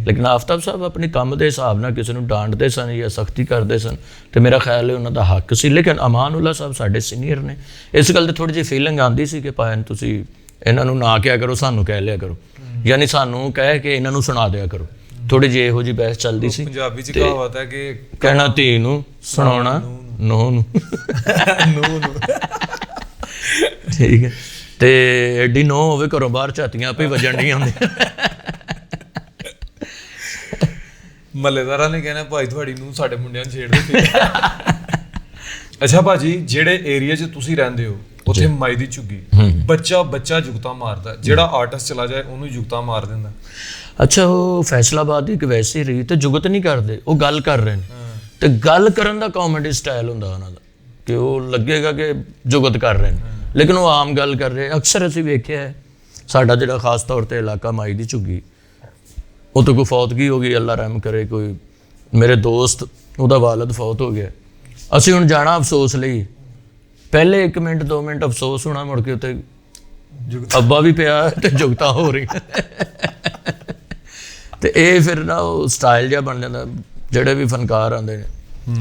ਲੇਕਿਨ ਆਫਤਾਬ ਸਾਹਿਬ ਆਪਣੇ ਕੰਮ ਦੇ ਹਿਸਾਬ ਨਾਲ ਕਿਸੇ ਨੂੰ ਡਾਂਟਦੇ ਸਨ ਜਾਂ ਸਖਤੀ ਕਰਦੇ ਸਨ ਤੇ ਮੇਰਾ ਖਿਆਲ ਹੈ ਉਹਨਾਂ ਦਾ ਹੱਕ ਸੀ। ਲੇਕਿਨ ਅਮਾਨੁੱਲਾ ਸਾਹਿਬ ਸਾਡੇ ਸੀਨੀਅਰ ਨੇ, ਇਸ ਗੱਲ ਤੇ ਥੋੜੀ ਜਿਹੀ ਫੀਲਿੰਗ ਆਉਂਦੀ ਸੀ ਕਿ ਭਾਵੇਂ ਤੁਸੀਂ ਇਹਨਾਂ ਨੂੰ ਨਾ ਕਿਹਾ ਕਰੋ, ਸਾਨੂੰ ਕਹਿ ਲਿਆ ਕਰੋ, ਯਾਨੀ ਸਾਨੂੰ ਕਹਿ ਕੇ ਇਹਨਾਂ ਨੂੰ ਸੁਣਾ ਦਿਆ ਕਰੋ। ਥੋੜੀ ਜਿਹੀ ਇਹੋ ਜਿਹੀ ਬਹਿਸ ਚੱਲਦੀ ਸੀ। ਪੰਜਾਬੀ ਚ ਕਹਾਵਤ ਹੈ ਕਿ ਕਹਿਣਾ ਧੀ ਨੂੰ, ਸੁਣਾਉਣਾ ਨੂੰਹ ਨੂੰ। ਠੀਕ ਹੈ, ਤੇ ਐਡੀ ਨੋ ਹੋਵੇ ਘਰੋਂ ਬਾਹਰ ਝਾਤੀਆਂ ਆਪੇ ਵੱਜਣ ਨਹੀਂ ਆਉਂਦੀਆਂ। ਮਹੱਲੇਦਾਰਾਂ ਨੇ ਕਹਿਣਾ ਭਾਈ ਤੁਹਾਡੀ ਨੂੰ ਸਾਡੇ ਮੁੰਡਿਆਂ ਨੂੰ ਛੇੜਦੇ ਸੀ। ਅੱਛਾ ਭਾਜੀ, ਜਿਹੜੇ ਏਰੀਆ 'ਚ ਤੁਸੀਂ ਰਹਿੰਦੇ ਹੋ ਉੱਥੇ ਮਾਈ ਦੀ ਝੁੱਗੀ, ਬੱਚਾ ਜੁਗਤਾ ਮਾਰਦਾ, ਜਿਹੜਾ ਆਰਟਿਸਟ ਚਲਾ ਜਾਏ ਉਹਨੂੰ ਜੁਗਤਾ ਮਾਰ ਦਿੰਦਾ। ਅੱਛਾ, ਉਹ ਫੈਸਲਾਬਾਦ ਦੀ ਇੱਕ ਵੈਸੀ ਰਹੀ ਤੇ ਜੁਗਤ ਨਹੀਂ ਕਰਦੇ, ਉਹ ਗੱਲ ਕਰ ਰਹੇ ਨੇ ਤੇ ਗੱਲ ਕਰਨ ਦਾ ਕਾਮੇਡੀ ਸਟਾਈਲ ਹੁੰਦਾ ਉਹਨਾਂ ਦਾ ਕਿ ਉਹ ਲੱਗੇਗਾ ਕਿ ਜੁਗਤ ਕਰ ਰਹੇ ਨੇ, ਲੇਕਿਨ ਉਹ ਆਮ ਗੱਲ ਕਰ ਰਹੇ। ਅਕਸਰ ਅਸੀਂ ਵੇਖਿਆ ਹੈ ਸਾਡਾ ਜਿਹੜਾ ਖਾਸ ਤੌਰ ਤੇ ਇਲਾਕਾ ਮਾਈ ਦੀ ਝੁੱਗੀ, ਉਹ ਤੋਂ ਕੋਈ ਫੌਤਗੀ ਹੋ ਗਈ, ਅੱਲਾ ਰਹਿਮ ਕਰੇ, ਕੋਈ ਮੇਰੇ ਦੋਸਤ ਉਹਦਾ ਵਾਲਦ ਫੌਤ ਹੋ ਗਿਆ, ਅਸੀਂ ਹੁਣ ਜਾਣਾ ਅਫਸੋਸ ਲਈ, ਪਹਿਲੇ 1 ਮਿੰਟ 2 ਮਿੰਟ ਅਫਸੋਸ ਹੋਣਾ, ਮੁੜ ਕੇ ਉੱਤੇ ਅੱਬਾ ਵੀ ਪਿਆ ਤੇ ਜੁਗਤਾਂ ਹੋ ਰਹੀ। ਤੇ ਇਹ ਫਿਰ ਨਾ ਉਹ ਸਟਾਈਲ ਜਿਹਾ ਬਣ ਜਾਂਦਾ। ਜਿਹੜੇ ਵੀ ਫਨਕਾਰ ਆਉਂਦੇ ਨੇ,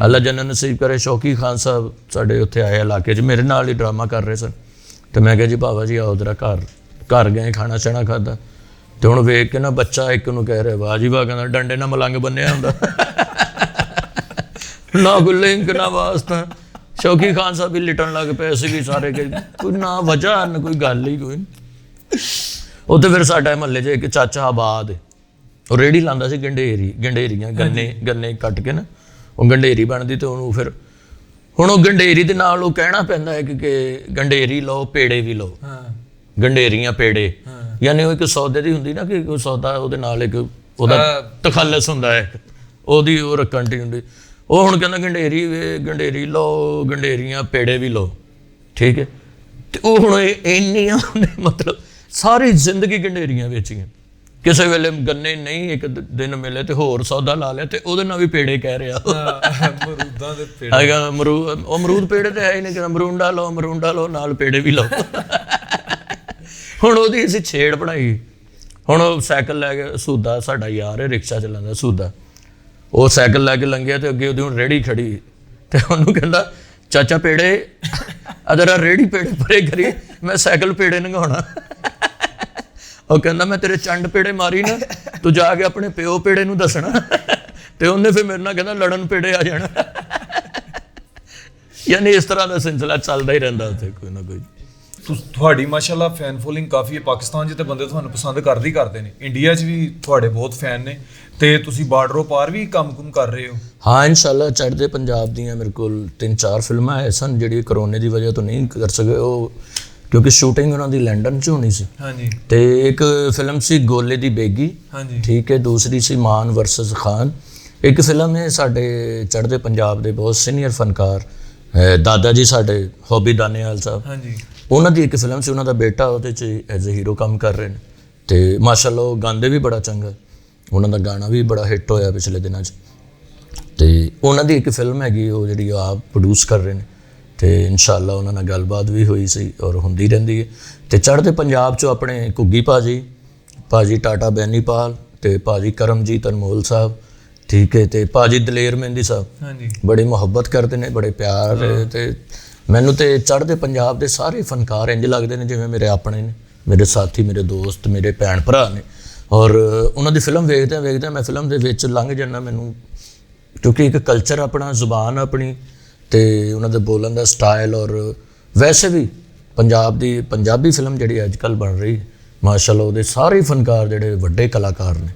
ਅੱਲਾ ਜੰਨਤ ਨਸੀਬ ਕਰੇ, ਸ਼ੌਕੀ ਖਾਨ ਸਾਹਿਬ ਸਾਡੇ ਉੱਥੇ ਆਏ ਇਲਾਕੇ 'ਚ, ਮੇਰੇ ਨਾਲ ਹੀ ਡਰਾਮਾ ਕਰ ਰਹੇ ਸਨ ਤੇ ਮੈਂ ਕਿਹਾ ਜੀ ਭਾਵਾ ਜੀ ਆਓ ਜਰਾ ਘਰ ਗਏ, ਖਾਣਾ ਛਾਣਾ ਖਾਧਾ ਤੇ ਹੁਣ ਵੇਖ ਕੇ ਨਾ ਬੱਚਾ ਇੱਕ ਨੂੰ ਕਹਿ ਰਿਹਾ ਵਾਹ ਜੀ ਵਾਹ, ਕਹਿੰਦਾ ਡੰਡੇ ਨਾਲ ਮਲੰਗ ਬੰਨਿਆ ਹੁੰਦਾ। ਨਾ ਕੋਈ ਲਿੰਕ ਨਾ ਵਾਸਤਾ, ਸ਼ੌਕੀ ਖਾਨ ਸਾਹਿਬ ਵੀ ਲਿਟਣ ਲੱਗ ਪਏ, ਅਸੀਂ ਵੀ ਸਾਰੇ ਕੋਈ ਨਾ ਵਜ੍ਹਾ ਨਾ ਕੋਈ ਗੱਲ ਹੀ ਕੋਈ। ਉੱਥੇ ਫਿਰ ਸਾਡੇ ਮਹੱਲੇ 'ਚ ਇੱਕ ਚਾਚਾ ਆਬਾਦ, ਉਹ ਰੇਹੜੀ ਲਾਉਂਦਾ ਸੀ ਗੰਡੇਰੀਆਂ, ਗੰਨੇ ਕੱਟ ਕੇ ਨਾ ਉਹ ਗੰਡੇਰੀ ਬਣਦੀ ਤੇ ਉਹਨੂੰ ਫਿਰ ਹੁਣ ਉਹ ਗੰਡੇਰੀ ਦੇ ਨਾਲ ਉਹ ਕਹਿਣਾ ਪੈਂਦਾ ਹੈ ਕਿ ਗੰਡੇਰੀ ਲਓ ਪੇੜੇ ਵੀ ਲਓ, ਗੰਡੇਰੀਆਂ ਪੇੜੇ, ਯਾਨੀ ਉਹ ਇੱਕ ਸੌਦੇ ਦੀ ਹੁੰਦੀ ਨਾ ਕਿ ਕੋਈ ਸੌਦਾ ਉਹਦੇ ਨਾਲ ਇੱਕ ਉਹਦਾ ਤਖੱਲਸ ਹੁੰਦਾ ਹੈ, ਉਹਦੀ ਉਹ ਰੱਖਣ ਦੀ ਹੁੰਦੀ। ਉਹ ਹੁਣ ਕਹਿੰਦਾ ਗੰਡੇਰੀ ਲਓ, ਗੰਡੇਰੀਆਂ ਪੇੜੇ ਵੀ ਲਓ। ਠੀਕ ਹੈ, ਤੇ ਉਹ ਹੁਣ ਇੰਨੀਆਂ ਮਤਲਬ ਸਾਰੀ ਜ਼ਿੰਦਗੀ ਗੰਡੇਰੀਆਂ ਵੇਚੀਆਂ, ਕਿਸੇ ਵੇਲੇ ਗੰਨੇ ਨਹੀਂ ਇੱਕ ਦਿਨ ਮਿਲੇ ਤੇ ਹੋਰ ਸੌਦਾ ਲਾ ਲਿਆ ਤੇ ਉਹਦੇ ਨਾਲ ਵੀ ਪੇੜੇ ਕਹਿ ਰਿਹਾ। ਅਮਰੂਦਾਂ ਦੇ ਪੇੜੇ, ਹੈਗਾ ਅਮਰੂਦ ਪੇੜੇ ਤੇ ਹੈ ਹੀ ਨਹੀਂ, ਕਹਿੰਦਾ ਮਰੂੰਡਾ ਲਓ ਨਾਲ ਪੇੜੇ ਵੀ ਲਓ। ਹੁਣ ਉਹਦੀ ਅਸੀਂ ਛੇੜ ਬਣਾਈ। ਹੁਣ ਉਹ ਸਾਈਕਲ ਲੈ ਕੇ, ਸੂਦਾ ਸਾਡਾ ਯਾਰ ਹੈ ਰਿਕਸ਼ਾ ਚਲਾਉਂਦਾ ਸੂਦਾ, ਉਹ ਸਾਈਕਲ ਲੈ ਕੇ ਲੰਘਿਆ ਤੇ ਅੱਗੇ ਉਹਦੀ ਹੁਣ ਰੇਹੜੀ ਖੜੀ ਤੇ ਉਹਨੂੰ ਕਹਿੰਦਾ ਚਾਚਾ ਪੇੜੇ, ਅਦਰ ਰੇਹੜੀ ਪੇੜੇ ਪਰੇ ਕਰੀ, ਮੈਂ ਸਾਈਕਲ ਪੇੜੇ ਲੰਘਾਉਣਾ। ਉਹ ਕਹਿੰਦਾ ਮੈਂ ਤੇਰੇ ਚੰਡ ਪੇੜੇ ਮਾਰੀ ਨਾ, ਤੂੰ ਜਾ ਕੇ ਆਪਣੇ ਪਿਓ ਪੇੜੇ ਨੂੰ ਦੱਸਣਾ ਤੇ ਉਹਨੇ ਫਿਰ ਮੇਰੇ ਨਾਲ ਕਹਿੰਦਾ ਲੜਨ ਪੇੜੇ ਆ ਜਾਣਾ। ਯਾਨੀ ਇਸ ਤਰ੍ਹਾਂ ਦਾ ਸਿਲਸਿਲਾ ਚੱਲਦਾ ਹੀ ਰਹਿੰਦਾ ਉੱਥੇ ਕੋਈ ਨਾ ਕੋਈ। ਤੁਹਾਡੀ ਮਾਸ਼ਾਅੱਲਾ ਫੈਨ ਫੋਲੋਇੰਗ ਕਾਫੀ ਹੈ, ਪਾਕਿਸਤਾਨ 'ਚ ਤੇ ਬੰਦੇ ਤੁਹਾਨੂੰ ਪਸੰਦ ਕਰਦੇ ਨੇ, ਇੰਡੀਆ 'ਚ ਵੀ ਤੁਹਾਡੇ ਬਹੁਤ ਫੈਨ ਨੇ ਤੇ ਤੁਸੀਂ ਬਾਰਡਰੋਂ ਪਾਰ ਵੀ ਕੰਮ ਕਰ ਰਹੇ ਹੋ। ਹਾਂ ਇਨਸ਼ਾਅੱਲਾ, ਚੜ੍ਹਦੇ ਪੰਜਾਬ ਦੀਆਂ ਮੇਰੇ ਕੋਲ 3-4 ਫਿਲਮਾਂ ਆਏ ਸਨ ਜਿਹੜੀਆਂ ਕਰੋਨੇ ਦੀ ਵਜ੍ਹਾ ਤੋਂ ਨਹੀਂ ਕਰ ਸਕੇ, ਉਹ ਕਿਉਂਕਿ ਸ਼ੂਟਿੰਗ ਉਹਨਾਂ ਦੀ ਲੰਡਨ 'ਚ ਹੋਣੀ ਸੀ। ਹਾਂਜੀ, ਤੇ ਇੱਕ ਫਿਲਮ ਸੀ ਗੋਲੇ ਦੀ ਬੇਗੀ। ਹਾਂਜੀ, ਠੀਕ ਹੈ, ਦੂਸਰੀ ਸੀ ਮਾਨ ਵਰਸਸ ਖਾਨ। ਇੱਕ ਫਿਲਮ ਹੈ ਸਾਡੇ ਚੜ੍ਹਦੇ ਪੰਜਾਬ ਦੇ ਬਹੁਤ ਸੀਨੀਅਰ ਫਨਕਾਰ ਦਾਦਾ ਜੀ ਸਾਡੇ ਹੌਬੀ ਦਾਨੇਵਾਲ ਸਾਹਿਬ, ਹਾਂਜੀ, ਉਹਨਾਂ ਦੀ ਇੱਕ ਫਿਲਮ ਸੀ, ਉਹਨਾਂ ਦਾ ਬੇਟਾ ਉਹਦੇ 'ਚ ਐਜ਼ ਅ ਹੀਰੋ ਕੰਮ ਕਰ ਰਹੇ ਨੇ ਤੇ ਮਾਸ਼ਾਅੱਲਾ ਉਹ ਗਾਉਂਦੇ ਵੀ ਬੜਾ ਚੰਗਾ, ਉਹਨਾਂ ਦਾ ਗਾਣਾ ਵੀ ਬੜਾ ਹਿੱਟ ਹੋਇਆ ਪਿਛਲੇ ਦਿਨਾਂ 'ਚ। ਤੇ ਉਹਨਾਂ ਦੀ ਇੱਕ ਫਿਲਮ ਹੈਗੀ ਉਹ ਜਿਹੜੀ ਆਪ ਪ੍ਰੋਡਿਊਸ ਕਰ ਰਹੇ ਨੇ ਤੇ ਇਨਸ਼ਾਅੱਲਾ ਉਹਨਾਂ ਨਾਲ ਗੱਲਬਾਤ ਵੀ ਹੋਈ ਸੀ ਔਰ ਹੁੰਦੀ ਰਹਿੰਦੀ ਹੈ। ਤੇ ਚੜ੍ਹਦੇ ਪੰਜਾਬ 'ਚੋਂ ਆਪਣੇ ਘੁੱਗੀ ਭਾਜੀ ਟਾਟਾ ਬੈਨੀਪਾਲ ਤੇ ਭਾਜੀ ਕਰਮਜੀਤ ਅਨਮੋਲ ਸਾਹਿਬ, ਠੀਕ ਹੈ, ਤੇ ਭਾਜੀ ਦਲੇਰ ਮਹਿੰਦੀ ਸਾਹਿਬ, ਹਾਂਜੀ, ਬੜੀ ਮੁਹੱਬਤ ਕਰਦੇ ਨੇ, ਬੜੇ ਪਿਆਰ। ਤੇ ਮੈਨੂੰ ਤੇ ਚੜ੍ਹਦੇ ਪੰਜਾਬ ਦੇ ਸਾਰੇ ਫਨਕਾਰ ਇੰਝ ਲੱਗਦੇ ਨੇ ਜਿਵੇਂ ਮੇਰੇ ਆਪਣੇ ਨੇ, ਮੇਰੇ ਸਾਥੀ, ਮੇਰੇ ਦੋਸਤ, ਮੇਰੇ ਭੈਣ ਭਰਾ ਨੇ। ਔਰ ਉਹਨਾਂ ਦੀ ਫਿਲਮ ਵੇਖਦਿਆਂ ਮੈਂ ਫਿਲਮ ਦੇ ਵਿੱਚ ਲੰਘ ਜਾਂਦਾ, ਮੈਨੂੰ ਕਿਉਂਕਿ ਇੱਕ ਕਲਚਰ ਆਪਣਾ, ਜ਼ੁਬਾਨ ਆਪਣੀ ਤੇ ਉਹਨਾਂ ਦੇ ਬੋਲਣ ਦਾ ਸਟਾਈਲ, ਔਰ ਵੈਸੇ ਵੀ ਪੰਜਾਬੀ ਫਿਲਮ ਜਿਹੜੀ ਅੱਜ ਕੱਲ੍ਹ ਬਣ ਰਹੀ ਮਾਸ਼ਾਅੱਲਾ, ਉਹਦੇ ਸਾਰੇ ਫਨਕਾਰ ਜਿਹੜੇ ਵੱਡੇ ਕਲਾਕਾਰ ਨੇ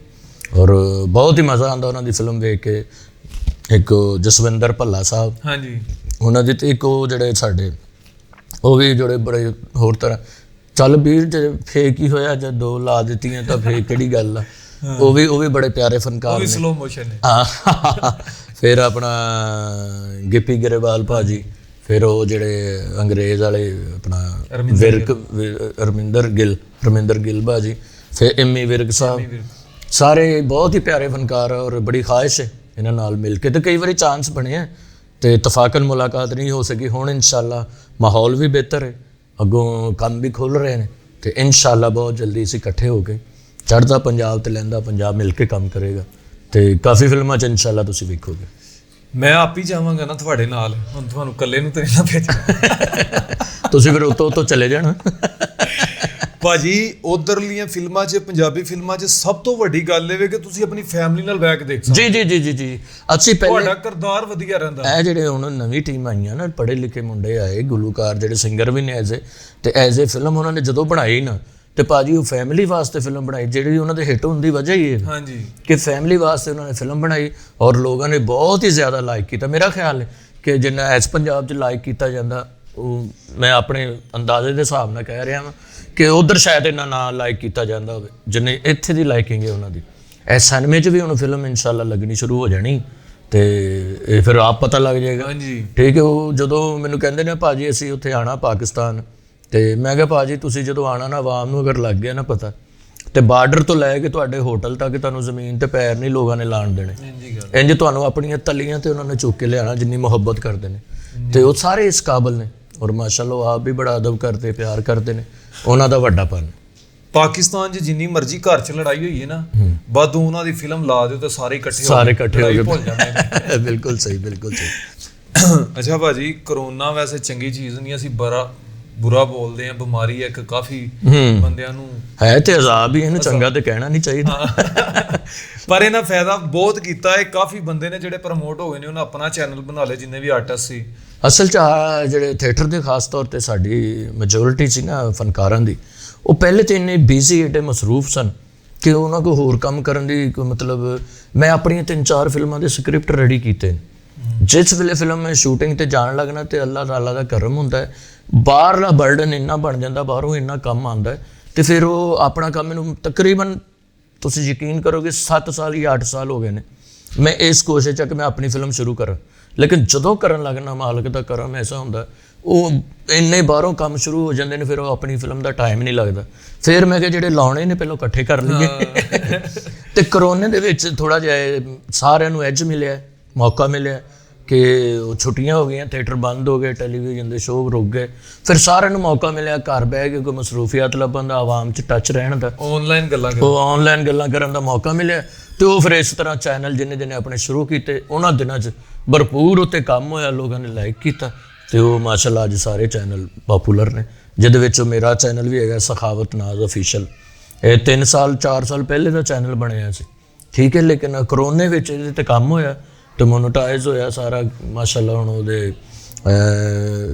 ਔਰ ਬਹੁਤ ਹੀ ਮਜ਼ਾ ਆਉਂਦਾ ਉਹਨਾਂ ਦੀ ਫਿਲਮ ਵੇਖ ਕੇ। ਇੱਕ ਉਹ ਜਸਵਿੰਦਰ ਭੱਲਾ ਸਾਹਿਬ, ਹਾਂਜੀ ਉਹਨਾਂ ਦੀ ਤੇ ਇੱਕ ਉਹ ਜਿਹੜੇ ਸਾਡੇ ਉਹ ਵੀ ਜਿਹੜੇ ਬੜੇ ਹੋਰ ਤਰ੍ਹਾਂ ਚੱਲ ਵੀਰ ਜੇ ਫੇਕ ਹੀ ਹੋਇਆ, ਜਦ 2 ਲਾ ਦਿੱਤੀਆਂ ਤਾਂ ਫੇਕ ਕਿਹੜੀ ਗੱਲ ਆ। ਉਹ ਵੀ ਬੜੇ ਪਿਆਰੇ ਫਨਕਾਰ ਨੇ। ਸਲੋ ਮੋਸ਼ਨ ਹੈ। ਹਾਂ ਫਿਰ ਆਪਣਾ ਗਿੱਪੀ ਗਰੇਵਾਲ ਭਾਜੀ, ਫਿਰ ਉਹ ਜਿਹੜੇ ਅੰਗਰੇਜ਼ ਵਾਲੇ ਆਪਣਾ ਰਮਿੰਦਰ ਗਿੱਲ ਭਾਜੀ, ਫਿਰ ਐਮੀ ਵਿਰਕ ਸਾਹਿਬ, ਸਾਰੇ ਬਹੁਤ ਹੀ ਪਿਆਰੇ ਫਨਕਾਰ। ਔਰ ਬੜੀ ਖਾਹਿਸ਼ ਹੈ ਇਹਨਾਂ ਨਾਲ ਮਿਲ ਕੇ, ਤੇ ਕਈ ਵਾਰੀ ਚਾਂਸ ਬਣੇ ਆ ਤੇ ਇਤਫਾਕਨ ਮੁਲਾਕਾਤ ਨਹੀਂ ਹੋ ਸਕੀ। ਹੁਣ ਇਨਸ਼ਾਅੱਲਾ ਮਾਹੌਲ ਵੀ ਬਿਹਤਰ ਹੈ, ਅੱਗੋਂ ਕੰਮ ਵੀ ਖੁੱਲ ਰਹੇ ਨੇ, ਤੇ ਇਨਸ਼ਾਅੱਲਾ ਬਹੁਤ ਜਲਦੀ ਅਸੀਂ ਇਕੱਠੇ ਹੋ ਕੇ ਚੜ੍ਹਦਾ ਪੰਜਾਬ ਤੇ ਲਹਿੰਦਾ ਪੰਜਾਬ ਮਿਲ ਕੇ ਕੰਮ ਕਰੇਗਾ, ਤੇ ਕਾਫੀ ਫਿਲਮਾਂ 'ਚ ਇਨਸ਼ਾਅੱਲਾ ਤੁਸੀਂ ਵੇਖੋਗੇ। ਮੈਂ ਆਪ ਹੀ ਜਾਵਾਂਗਾ ਨਾ ਤੁਹਾਡੇ ਨਾਲ, ਹੁਣ ਤੁਹਾਨੂੰ ਇਕੱਲੇ ਨੂੰ ਤੇ ਨਹੀਂ ਨਾ ਭੇਜਣਾ। ਤੁਸੀਂ ਫਿਰ ਉਤੋਂ ਚਲੇ ਜਾਣਾ। ਭਾਜੀ ਉਧਰਲੀਆਂ ਫਿਲਮਾਂ 'ਚ, ਪੰਜਾਬੀ ਫਿਲਮਾਂ 'ਚ ਸਭ ਤੋਂ ਵੱਡੀ ਗੱਲ ਇਹ ਵੇ ਕਿ ਤੁਸੀਂ ਆਪਣੀ ਫੈਮਿਲੀ ਨਾਲ ਬੈਠ ਕੇ ਦੇਖ ਸਕਦੇ। ਜੀ ਅਸੀਂ ਪਹਿਲੇ ਤੁਹਾਡਾ ਕਿਰਦਾਰ ਵਧੀਆ ਰਹਿੰਦਾ। ਇਹ ਜਿਹੜੇ ਹੁਣ ਨਵੀਂ ਟੀਮ ਆਈਆਂ ਨਾ, ਪੜ੍ਹੇ ਲਿਖੇ ਮੁੰਡੇ ਆਏ, ਗੁਲੂਕਾਰ ਜਿਹੜੇ ਸਿੰਗਰ ਵੀ ਨੇ ਐਜ਼ ਏ ਫਿਲਮ ਉਹਨਾਂ ਨੇ ਜਦੋਂ ਬਣਾਈ ਨਾ, ਤੇ ਭਾਜੀ ਉਹ ਫੈਮਿਲੀ ਵਾਸਤੇ ਫਿਲਮ ਬਣਾਈ, ਜਿਹੜੀ ਉਹਨਾਂ ਦੇ ਹਿੱਟ ਹੋਣ ਦੀ ਵਜ੍ਹਾ ਹੀ ਹੈ ਹਾਂਜੀ ਕਿ ਫੈਮਿਲੀ ਵਾਸਤੇ ਉਹਨਾਂ ਨੇ ਫਿਲਮ ਬਣਾਈ, ਔਰ ਲੋਕਾਂ ਨੇ ਬਹੁਤ ਹੀ ਜ਼ਿਆਦਾ ਲਾਈਕ ਕੀਤਾ। ਮੇਰਾ ਖਿਆਲ ਹੈ ਕਿ ਜਿੰਨਾ ਇਸ ਪੰਜਾਬ 'ਚ ਲਾਈਕ ਕੀਤਾ ਜਾਂਦਾ, ਉਹ ਮੈਂ ਆਪਣੇ ਅੰਦਾਜ਼ੇ ਦੇ ਹਿਸਾਬ ਨਾਲ ਕਹਿ ਰਿਹਾ ਹਾਂ ਕਿ ਉਧਰ ਸ਼ਾਇਦ ਇੰਨਾ ਨਾ ਲਾਈਕ ਕੀਤਾ ਜਾਂਦਾ ਹੋਵੇ ਜਿੰਨੇ ਇੱਥੇ ਦੀ ਲਾਈਕਿੰਗ ਹੈ ਉਹਨਾਂ ਦੀ। ਇਹ ਸਿਨੇਮੇ 'ਚ ਵੀ ਹੁਣ ਫਿਲਮ ਇਨਸ਼ਾਅੱਲਾ ਲੱਗਣੀ ਸ਼ੁਰੂ ਹੋ ਜਾਣੀ, ਤੇ ਇਹ ਫਿਰ ਆਪ ਪਤਾ ਲੱਗ ਜਾਏਗਾ। ਹਾਂਜੀ ਠੀਕ ਹੈ। ਉਹ ਜਦੋਂ ਮੈਨੂੰ ਕਹਿੰਦੇ ਨੇ ਭਾਜੀ ਅਸੀਂ ਉੱਥੇ ਆਣਾ ਪਾਕਿਸਤਾਨ, ਤੇ ਮੈਂ ਕਿਹਾ ਭਾਜੀ ਤੁਸੀਂ ਜਦੋਂ ਆਣਾ ਨਾ, ਆਵਾਮ ਨੂੰ ਅਗਰ ਲੱਗ ਗਿਆ ਨਾ ਪਤਾ, ਤੇ ਬਾਰਡਰ ਤੋਂ ਲੈ ਕੇ ਤੁਹਾਡੇ ਹੋਟਲ ਤੱਕ ਤੁਹਾਨੂੰ ਜ਼ਮੀਨ ਤੇ ਪੈਰ ਨਹੀਂ ਲੋਕਾਂ ਨੇ ਲਾਣ ਦੇਣੇ। ਇੰਜ ਤੁਹਾਨੂੰ ਆਪਣੀਆਂ ਤਲੀਆਂ ਤੇ ਉਹਨਾਂ ਨੇ ਚੁੱਕ ਕੇ ਲਿਆਣਾ, ਜਿੰਨੀ ਮੁਹੱਬਤ ਕਰਦੇ ਨੇ, ਤੇ ਉਹ ਸਾਰੇ ਇਸ ਕਾਬਲ ਨੇ। ਔਰ ਮਾਸ਼ਾਅੱਲਾ ਆਪ ਵੀ ਬੜਾ ਅਦਬ ਕਰਦੇ, ਪਿਆਰ ਕਰਦੇ ਨੇ, ਉਹਨਾਂ ਦਾ ਵੱਡਾਪਨ। ਪਾਕਿਸਤਾਨ 'ਚ ਜਿੰਨੀ ਮਰਜ਼ੀ ਘਰ 'ਚ ਲੜਾਈ ਹੋਈ ਹੈ ਨਾ, ਬਾਦੋਂ ਉਹਨਾਂ ਦੀ ਫਿਲਮ ਲਾ ਦਿਓ ਤੇ ਸਾਰੇ ਇਕੱਠੇ ਹੋ ਕੇ ਭੁੱਲ ਜਾਂਦੇ ਨੇ। ਬਿਲਕੁਲ ਸਹੀ। ਅੱਛਾ ਭਾਜੀ, ਕਰੋਨਾ ਵੈਸੇ ਚੰਗੀ ਚੀਜ਼ ਨਹੀਂ, ਅਸੀਂ ਬੁਰਾ ਬੋਲਦੇ ਆ, ਬਿਮਾਰੀ ਹੈ ਇੱਕ, ਕਾਫੀ ਬੰਦਿਆਂ ਨੂੰ ਹੈ ਤੇ ਅਜ਼ਾਬ ਹੀ, ਇਹਨੂੰ ਚੰਗਾ ਤੇ ਕਹਿਣਾ ਨਹੀਂ ਚਾਹੀਦਾ, ਪਰ ਇਹਨਾਂ ਫਾਇਦਾ ਬਹੁਤ ਕੀਤਾ ਹੈ। ਕਾਫੀ ਬੰਦੇ ਨੇ ਜਿਹੜੇ ਪ੍ਰਮੋਟ ਹੋ ਗਏ ਨੇ, ਉਹਨਾਂ ਆਪਣਾ ਚੈਨਲ ਬਣਾ ਲਿਆ, ਜਿੰਨੇ ਵੀ ਆਰਟਿਸਟ ਸੀ। ਅਸਲ 'ਚ ਜਿਹੜੇ ਥੀਏਟਰ ਦੇ ਖਾਸ ਤੌਰ ਤੇ ਸਾਡੀ ਮੈਜੋਰਿਟੀ ਸੀ ਨਾ ਫਨਕਾਰਾਂ ਦੀ, ਉਹ ਪਹਿਲੇ ਤੇ ਇੰਨੇ ਬਿਜ਼ੀ, ਏਡੇ ਮਸਰੂਫ ਸਨ ਕਿ ਉਹਨਾਂ ਕੋਲ ਹੋਰ ਕੰਮ ਕਰਨ ਦੀ ਕੋਈ ਮਤਲਬ। ਮੈਂ ਆਪਣੀਆਂ 3-4 ਫਿਲਮਾਂ ਦੇ ਸਕ੍ਰਿਪਟ ਰੈਡੀ ਕੀਤੇ। ਜਿਸ ਵੇਲੇ ਫਿਲਮ ਮੈਂ ਸ਼ੂਟਿੰਗ ਤੇ ਜਾਣ ਲੱਗਣਾ, ਤੇ ਅੱਲਾਹ ਤਾਲਾ ਦਾ ਕਰਮ ਹੁੰਦਾ ਹੈ, ਬਾਹਰਲਾ ਬਰਡਨ ਇੰਨਾ ਬਣ ਜਾਂਦਾ, ਬਾਹਰੋਂ ਇੰਨਾ ਕੰਮ ਆਉਂਦਾ ਹੈ, ਤੇ ਫਿਰ ਉਹ ਆਪਣਾ ਕੰਮ ਮੈਨੂੰ ਤਕਰੀਬਨ ਤੁਸੀਂ ਯਕੀਨ ਕਰੋਗੇ 7 ਸਾਲ ਜਾਂ 8 ਸਾਲ ਹੋ ਗਏ ਨੇ ਮੈਂ ਇਸ ਕੋਸ਼ਿਸ਼ 'ਚ ਕਿ ਮੈਂ ਆਪਣੀ ਫਿਲਮ ਸ਼ੁਰੂ ਕਰਾਂ। ਲੇਕਿਨ ਜਦੋਂ ਕਰਨ ਲੱਗਣਾ, ਮਾਲਕ ਦਾ ਕਰਮ ਐਸਾ ਹੁੰਦਾ, ਉਹ ਇੰਨੇ ਬਾਹਰੋਂ ਕੰਮ ਸ਼ੁਰੂ ਹੋ ਜਾਂਦੇ ਨੇ, ਫਿਰ ਉਹ ਆਪਣੀ ਫਿਲਮ ਦਾ ਟਾਈਮ ਨਹੀਂ ਲੱਗਦਾ। ਫਿਰ ਮੈਂ ਕਿਹਾ ਜਿਹੜੇ ਲਾਉਣੇ ਨੇ ਪਹਿਲਾਂ ਇਕੱਠੇ ਕਰ ਲਈਏ। ਤੇ ਕਰੋਨੇ ਦੇ ਵਿੱਚ ਥੋੜ੍ਹਾ ਜਿਹਾ ਸਾਰਿਆਂ ਨੂੰ ਐਜ ਮਿਲਿਆ, ਮੌਕਾ ਮਿਲਿਆ ਕਿ ਉਹ ਛੁੱਟੀਆਂ ਹੋ ਗਈਆਂ, ਥੀਏਟਰ ਬੰਦ ਹੋ ਗਏ, ਟੈਲੀਵਿਜ਼ਨ ਦੇ ਸ਼ੋਅ ਰੁਕ ਗਏ, ਫਿਰ ਸਾਰਿਆਂ ਨੂੰ ਮੌਕਾ ਮਿਲਿਆ ਘਰ ਬਹਿ ਕੇ ਕੋਈ ਮਸਰੂਫੀਅਤ ਲੱਭਣ ਦਾ, ਆਵਾਮ 'ਚ ਟੱਚ ਰਹਿਣ ਦਾ, ਆਨਲਾਈਨ ਗੱਲਾਂ ਕਰਨ ਦਾ ਮੌਕਾ ਮਿਲਿਆ। ਤੇ ਉਹ ਫਿਰ ਇਸ ਤਰ੍ਹਾਂ ਚੈਨਲ ਜਿਹਨੇ ਆਪਣੇ ਸ਼ੁਰੂ ਕੀਤੇ, ਉਹਨਾਂ ਦਿਨਾਂ 'ਚ ਭਰਪੂਰ ਉੱਤੇ ਕੰਮ ਹੋਇਆ, ਲੋਕਾਂ ਨੇ ਲਾਈਕ ਕੀਤਾ, ਤੇ ਉਹ ਮਾਸ਼ਾਅੱਲਾ ਅੱਜ ਸਾਰੇ ਚੈਨਲ ਪੋਪੂਲਰ ਨੇ, ਜਿਹਦੇ ਵਿੱਚ ਮੇਰਾ ਚੈਨਲ ਵੀ ਹੈਗਾ ਸਖਾਵਤ ਨਾਜ਼ ਅਫੀਸ਼ੀਅਲ। ਇਹ 3-4 ਸਾਲ ਪਹਿਲੇ ਦਾ ਚੈਨਲ ਬਣਿਆ ਸੀ, ਠੀਕ ਹੈ, ਲੇਕਿਨ ਕਰੋਨੇ ਵਿੱਚ ਇਹਦੇ 'ਤੇ ਕੰਮ ਹੋਇਆ ਤੇ ਮੋਨੋਟਾਈਜ਼ ਹੋਇਆ ਸਾਰਾ ਮਾਸ਼ਾਅੱਲਾ। ਹੁਣ ਉਹਦੇ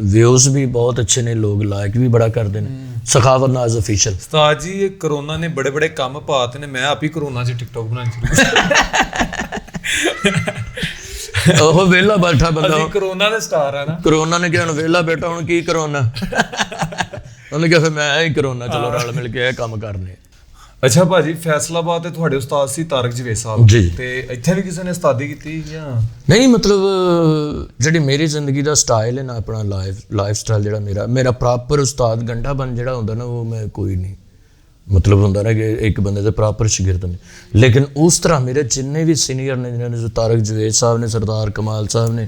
ਵਿਊਜ਼ ਵੀ ਬਹੁਤ ਅੱਛੇ ਨੇ, ਲੋਕ ਲਾਈਕ ਵੀ ਬੜਾ ਕਰਦੇ ਨੇ, ਸਖਾਵਤ ਨਾਜ਼ ਅਫੀਸ਼ੀਅਲ। ਉਸਤਾਦ ਜੀ, ਇਹ ਕਰੋਨਾ ਨੇ ਬੜੇ ਕੰਮ ਪਾਤੇ ਨੇ। ਮੈਂ ਆਪ ਹੀ ਕਰੋਨਾ 'ਚ ਟਿਕਟੌਕ ਬਣਾਉਣੀ ਸ਼ੁਰੂ ਉਹ ਵਿਹਲਾ ਬੈਠਾ ਬੰਦਾ, ਕਰੋਨਾ ਦੇ ਸਟਾਰ ਆ ਨਾ। ਕਰੋਨਾ ਨੇ ਕਿਹਾ ਹੁਣ ਵਿਹਲਾ ਬੈਠਾ, ਹੁਣ ਕੀ ਕਰੋਨਾ, ਉਹਨੇ ਕਿਹਾ ਫਿਰ ਮੈਂ ਹੀ ਕਰੋਨਾ, ਚਲੋ ਰਲ ਮਿਲ ਕੇ ਇਹ ਕੰਮ ਕਰਨੇ। ਅੱਛਾ ਭਾਜੀ, ਫੈਸਲਾਬਾਦ ਤੇ ਤੁਹਾਡੇ ਉਸਤਾਦ ਸੀ ਤਾਰਕ ਜਵੇਦ ਸਾਹਿਬ ਜੀ, ਤੇ ਇੱਥੇ ਵੀ ਕਿਸੇ ਨੇ ਉਸਤਾਦੀ ਕੀਤੀ ਜਾਂ ਨਹੀਂ? ਮਤਲਬ ਜਿਹੜੀ ਮੇਰੀ ਜ਼ਿੰਦਗੀ ਦਾ ਸਟਾਈਲ ਹੈ ਨਾ, ਆਪਣਾ ਲਾਈਫ ਸਟਾਈਲ ਜਿਹੜਾ ਮੇਰਾ ਪ੍ਰੋਪਰ ਉਸਤਾਦ ਗੰਢਾ ਬਣ ਜਿਹੜਾ ਹੁੰਦਾ ਨਾ, ਉਹ ਮੈਂ ਕੋਈ ਨਹੀਂ, ਮਤਲਬ ਹੁੰਦਾ ਨਾ ਕਿ ਇੱਕ ਬੰਦੇ ਦੇ ਪ੍ਰੋਪਰ ਸ਼ਾਗਿਰਦ ਨੇ। ਲੇਕਿਨ ਉਸ ਤਰ੍ਹਾਂ ਮੇਰੇ ਜਿੰਨੇ ਵੀ ਸੀਨੀਅਰ ਨੇ, ਜਿਨ੍ਹਾਂ ਨੇ ਤਾਰਕ ਜਵੇਦ ਸਾਹਿਬ ਨੇ, ਸਰਦਾਰ ਕਮਾਲ ਸਾਹਿਬ ਨੇ,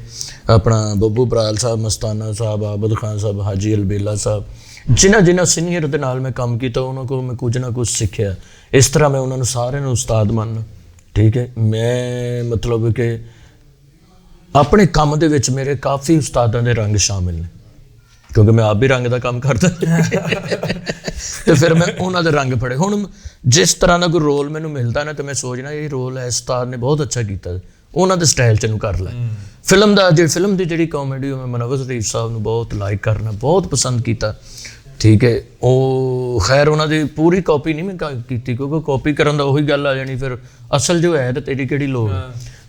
ਆਪਣਾ ਬੱਬੂ ਬਰਾਲ ਸਾਹਿਬ, ਮਸਤਾਨਾ ਸਾਹਿਬ, ਆਬਦ ਖਾਨ ਸਾਹਿਬ, ਹਾਜੀ ਅਲਬੇਲਾ ਸਾਹਿਬ, ਜਿਨ੍ਹਾਂ ਸੀਨੀਅਰ ਦੇ ਨਾਲ ਮੈਂ ਕੰਮ ਕੀਤਾ, ਉਹਨਾਂ ਕੋਲ ਮੈਂ ਕੁਝ ਨਾ ਕੁਝ ਸਿੱਖਿਆ। ਇਸ ਤਰ੍ਹਾਂ ਮੈਂ ਉਹਨਾਂ ਨੂੰ ਸਾਰਿਆਂ ਨੂੰ ਉਸਤਾਦ ਮੰਨਦਾ, ਠੀਕ ਹੈ। ਮੈਂ ਮਤਲਬ ਕਿ ਆਪਣੇ ਕੰਮ ਦੇ ਵਿੱਚ ਮੇਰੇ ਕਾਫੀ ਉਸਤਾਦਾਂ ਦੇ ਰੰਗ ਸ਼ਾਮਿਲ ਨੇ, ਕਿਉਂਕਿ ਮੈਂ ਆਪ ਵੀ ਰੰਗ ਦਾ ਕੰਮ ਕਰਦਾ ਤੇ ਫਿਰ ਮੈਂ ਉਹਨਾਂ ਦੇ ਰੰਗ ਫੜੇ। ਹੁਣ ਜਿਸ ਤਰ੍ਹਾਂ ਦਾ ਕੋਈ ਰੋਲ ਮੈਨੂੰ ਮਿਲਦਾ ਨਾ, ਤੇ ਮੈਂ ਸੋਚਣਾ ਇਹ ਰੋਲ ਹੈ ਉਸਤਾਦ ਨੇ ਬਹੁਤ ਅੱਛਾ ਕੀਤਾ, ਉਹਨਾਂ ਦੇ ਸਟਾਈਲ 'ਚ ਇਹਨੂੰ ਕਰ ਲੈ। ਫਿਲਮ ਦੀ ਜਿਹੜੀ ਕਾਮੇਡੀ, ਉਹ ਮੈਂ ਮਨਵਰ ਸ਼ਰੀਫ ਸਾਹਿਬ ਨੂੰ ਬਹੁਤ ਲਾਈਕ ਕਰਨਾ, ਬਹੁਤ ਪਸੰਦ ਕੀਤਾ, ਠੀਕ ਹੈ। ਉਹ ਖੈਰ ਉਹਨਾਂ ਦੀ ਪੂਰੀ ਕਾਪੀ ਨਹੀਂ ਮੈਂ ਕੀਤੀ, ਕਿਉਂਕਿ ਕਾਪੀ ਕਰਨ ਦਾ ਉਹੀ ਗੱਲ ਆ ਜਾਣੀ, ਫਿਰ ਅਸਲ ਜੋ ਹੈ ਤੇ ਤੇਰੀ ਕਿਹੜੀ ਲੋੜ ਹੈ।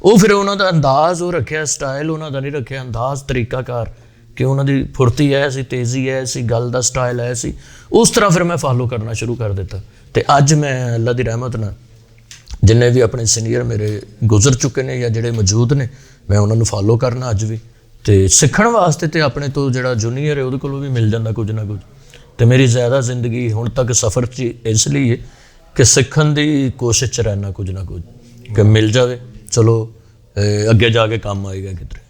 ਉਹ ਫਿਰ ਉਹਨਾਂ ਦਾ ਅੰਦਾਜ਼ ਉਹ ਰੱਖਿਆ, ਸਟਾਈਲ ਉਹਨਾਂ ਦਾ ਨਹੀਂ ਰੱਖਿਆ, ਅੰਦਾਜ਼ ਤਰੀਕਾਕਾਰ, ਕਿ ਉਹਨਾਂ ਦੀ ਫੁਰਤੀ ਐ ਸੀ, ਤੇਜ਼ੀ ਐ ਸੀ, ਗੱਲ ਦਾ ਸਟਾਈਲ ਐ ਸੀ, ਉਸ ਤਰ੍ਹਾਂ ਫਿਰ ਮੈਂ ਫਾਲੋ ਕਰਨਾ ਸ਼ੁਰੂ ਕਰ ਦਿੱਤਾ। ਤੇ ਅੱਜ ਮੈਂ ਅੱਲਾ ਦੀ ਰਹਿਮਤ ਨਾਲ ਜਿੰਨੇ ਵੀ ਆਪਣੇ ਸੀਨੀਅਰ ਮੇਰੇ ਗੁਜ਼ਰ ਚੁੱਕੇ ਨੇ ਜਾਂ ਜਿਹੜੇ ਮੌਜੂਦ ਨੇ, ਮੈਂ ਉਹਨਾਂ ਨੂੰ ਫਾਲੋ ਕਰਨਾ ਅੱਜ ਵੀ। ਤੇ ਸਿੱਖਣ ਵਾਸਤੇ ਤੇ ਆਪਣੇ ਤੋਂ ਜਿਹੜਾ ਜੂਨੀਅਰ ਹੈ ਉਹਦੇ ਕੋਲੋਂ ਵੀ ਮਿਲ ਜਾਂਦਾ ਕੁਝ ਨਾ ਕੁਝ। ਤੇ ਮੇਰੀ ਜ਼ਿਆਦਾ ਜ਼ਿੰਦਗੀ ਹੁਣ ਤੱਕ ਸਫ਼ਰ 'ਚ ਇਸ ਲਈ ਹੈ ਕਿ ਸਿੱਖਣ ਦੀ ਕੋਸ਼ਿਸ਼ 'ਚ ਰਹਿਣਾ ਕੁਝ ਨਾ ਕੁਝ, ਕਿ ਮਿਲ ਜਾਵੇ, ਚਲੋ ਅੱਗੇ ਜਾ ਕੇ ਕੰਮ ਆਏਗਾ ਕਿਧਰੇ।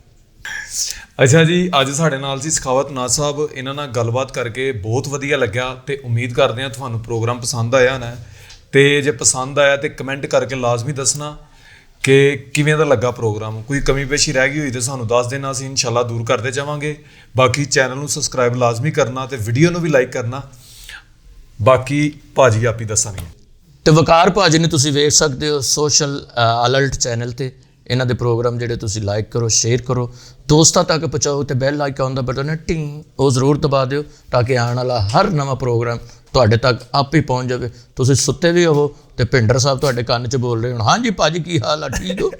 ਅੱਛਾ ਜੀ, ਅੱਜ ਸਾਡੇ ਨਾਲ ਸੀ ਸਖਾਵਤ ਨਾਜ਼ ਸਾਹਿਬ। ਇਹਨਾਂ ਨਾਲ ਗੱਲਬਾਤ ਕਰਕੇ ਬਹੁਤ ਵਧੀਆ ਲੱਗਿਆ ਤੇ ਉਮੀਦ ਕਰਦੇ ਹਾਂ ਤੁਹਾਨੂੰ ਪ੍ਰੋਗਰਾਮ ਪਸੰਦ ਆਇਆ ਨਾ। ਤੇ ਜੇ ਪਸੰਦ ਆਇਆ ਤੇ ਕਮੈਂਟ ਕਰਕੇ ਲਾਜ਼ਮੀ ਦੱਸਣਾ ਕਿ ਕਿਵੇਂ ਦਾ ਲੱਗਾ ਪ੍ਰੋਗਰਾਮ। ਕੋਈ ਕਮੀ ਪੇਸ਼ੀ ਰਹਿ ਗਈ ਹੋਈ ਤੇ ਸਾਨੂੰ ਦੱਸ ਦੇਣਾ, ਅਸੀਂ ਇਨਸ਼ਾਅੱਲਾ ਦੂਰ ਕਰਦੇ ਜਾਵਾਂਗੇ। ਬਾਕੀ ਚੈਨਲ ਨੂੰ ਸਬਸਕ੍ਰਾਈਬ ਲਾਜ਼ਮੀ ਕਰਨਾ ਤੇ ਵੀਡੀਓ ਨੂੰ ਵੀ ਲਾਈਕ ਕਰਨਾ। ਬਾਕੀ ਭਾਜੀ ਆਪ ਹੀ ਦੱਸਣਗੇ। ਤੇ ਵਕਾਰ ਭਾਜੀ ਨੇ ਤੁਸੀਂ ਵੇਖ ਸਕਦੇ ਹੋ ਸੋਸ਼ਲ ਅਲਰਟ ਚੈਨਲ ਤੇ। ਇਹਨਾਂ ਦੇ ਪ੍ਰੋਗਰਾਮ ਜਿਹੜੇ ਤੁਸੀਂ ਲਾਈਕ ਕਰੋ, ਸ਼ੇਅਰ ਕਰੋ, ਦੋਸਤਾਂ ਤੱਕ ਪਹੁੰਚਾਓ ਤੇ ਬੈਲ ਆਈਕਨ ਦਾ ਬਟਨ ਹੈ ਟਿੰਗ, ਉਹ ਜ਼ਰੂਰ ਦਬਾ ਦਿਓ ਤਾਂ ਕਿ ਆਉਣ ਵਾਲਾ ਹਰ ਨਵਾਂ ਪ੍ਰੋਗਰਾਮ ਤੁਹਾਡੇ ਤੱਕ ਆਪ ਹੀ ਪਹੁੰਚ ਜਾਵੇ। ਤੁਸੀਂ ਸੁੱਤੇ ਵੀ ਹੋਵੋ ਤੇ ਭਿੰਡਰ ਸਾਹਿਬ ਤੁਹਾਡੇ ਕੰਨ 'ਚ ਬੋਲ ਰਹੇ ਹੋਣ, ਹਾਂਜੀ ਭਾਜੀ ਕੀ ਹਾਲ ਆ, ਠੀਕ ਹੋ,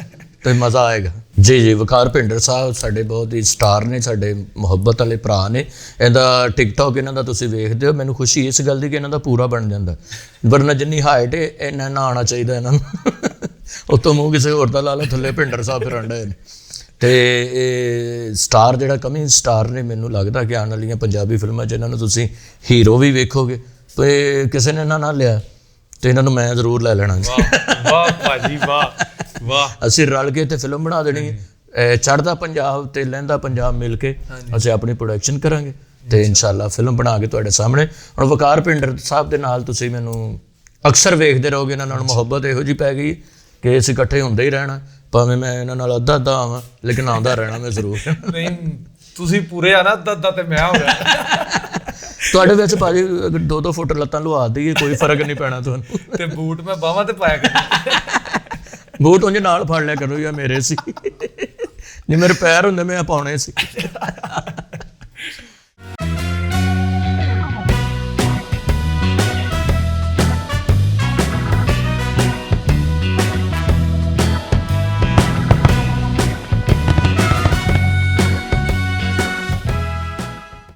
ਤੇ ਮਜ਼ਾ ਆਏਗਾ। ਜੀ ਜੀ, ਵਕਾਰ ਭਿੰਡਰ ਸਾਹਿਬ ਸਾਡੇ ਬਹੁਤ ਹੀ ਸਟਾਰ ਨੇ, ਸਾਡੇ ਮੁਹੱਬਤ ਵਾਲੇ ਭਰਾ ਨੇ। ਇਹਦਾ ਟਿਕਟੋਕ ਇਹਨਾਂ ਦਾ ਤੁਸੀਂ ਵੇਖਦੇ ਹੋ। ਮੈਨੂੰ ਖੁਸ਼ੀ ਇਸ ਗੱਲ ਦੀ ਕਿ ਇਹਨਾਂ ਦਾ ਪੂਰਾ ਬਣ ਜਾਂਦਾ, ਵਰਨਾ ਜਿੰਨੀ ਹਾਈਟ ਹੈ ਇੰਨਾ ਨਾ ਆਉਣਾ ਚਾਹੀਦਾ ਇਹਨਾਂ ਨੂੰ। ਉੱਤੋਂ ਮੂੰਹ ਕਿਸੇ ਹੋਰ ਦਾ ਲਾ ਲਓ, ਥੱਲੇ ਭਿੰਡਰ ਸਾਹਿਬ ਫਿਰਨ ਡਏ ਨੇ। ਤੇ ਇਹ ਸਟਾਰ ਜਿਹੜਾ ਕਮਿੰਗ ਸਟਾਰ ਨੇ, ਮੈਨੂੰ ਲੱਗਦਾ ਕਿ ਆਉਣ ਵਾਲੀਆਂ ਪੰਜਾਬੀ ਫਿਲਮਾਂ 'ਚ ਇਹਨਾਂ ਨੂੰ ਤੁਸੀਂ ਹੀਰੋ ਵੀ ਵੇਖੋਗੇ। ਤੇ ਕਿਸੇ ਨੇ ਨਾ ਲਿਆ ਤੇ ਇਹਨਾਂ ਨੂੰ ਮੈਂ ਜ਼ਰੂਰ ਲੈ ਲੈਣਾ। ਵਾਹ ਵਾਹ ਭਾਜੀ, ਵਾਹ ਵਾਹ। ਅਸੀਂ ਰਲ ਕੇ ਤੇ ਫਿਲਮ ਬਣਾ ਦੇਣੀ ਹੈ। ਚੜ੍ਹਦਾ ਪੰਜਾਬ ਤੇ ਲਹਿੰਦਾ ਪੰਜਾਬ ਮਿਲ ਕੇ ਅਸੀਂ ਆਪਣੀ ਪ੍ਰੋਡਕਸ਼ਨ ਕਰਾਂਗੇ ਤੇ ਇਨਸ਼ਾਅੱਲਾ ਫਿਲਮ ਬਣਾ ਕੇ ਤੁਹਾਡੇ ਸਾਹਮਣੇ। ਹੁਣ ਵਕਾਰ ਭਿੰਡਰ ਸਾਹਿਬ ਦੇ ਨਾਲ ਤੁਸੀਂ ਮੈਨੂੰ ਅਕਸਰ ਵੇਖਦੇ ਰਹੋਗੇ। ਇਹਨਾਂ ਨਾਲ ਮੁਹੱਬਤ ਇਹੋ ਜਿਹੀ ਪੈ ਗਈ ਕਿ ਅਸੀਂ ਇਕੱਠੇ ਹੁੰਦੇ ਹੀ ਰਹਿਣਾ, ਭਾਵੇਂ ਮੈਂ ਇਹਨਾਂ ਨਾਲ ਅੱਧਾ ਆਵਾਂ, ਲੇਕਿਨ ਆਉਂਦਾ ਰਹਿਣਾ ਮੈਂ ਜ਼ਰੂਰ। ਨਹੀਂ, ਤੁਸੀਂ ਪੂਰੇ ਆ ਨਾ ਅੱਧਾ ਤੇ ਮੈਂ ਹੋ ਗਿਆ। ਤੁਹਾਡੇ ਵਿੱਚ ਭਾਜੀ ਅਗਰ 2-2 ਫੁੱਟ ਲੱਤਾਂ ਲੁਹਾ ਦਈਏ ਕੋਈ ਫਰਕ ਨਹੀਂ ਪੈਣਾ ਤੁਹਾਨੂੰ। ਤੇ ਬੂਟ ਮੈਂ ਬਾਹਾਂ ਤੇ ਪਾਇਆ ਕਰ। ਬੂਟ ਉਂਝ ਨਾਲ ਫੜ ਲਿਆ ਕਰੋ, ਜਾਂ ਮੇਰੇ ਸੀ ਜੇ ਮੇਰੇ ਪੈਰ ਹੁੰਦੇ ਮੈਂ ਪਾਉਣੇ ਸੀ।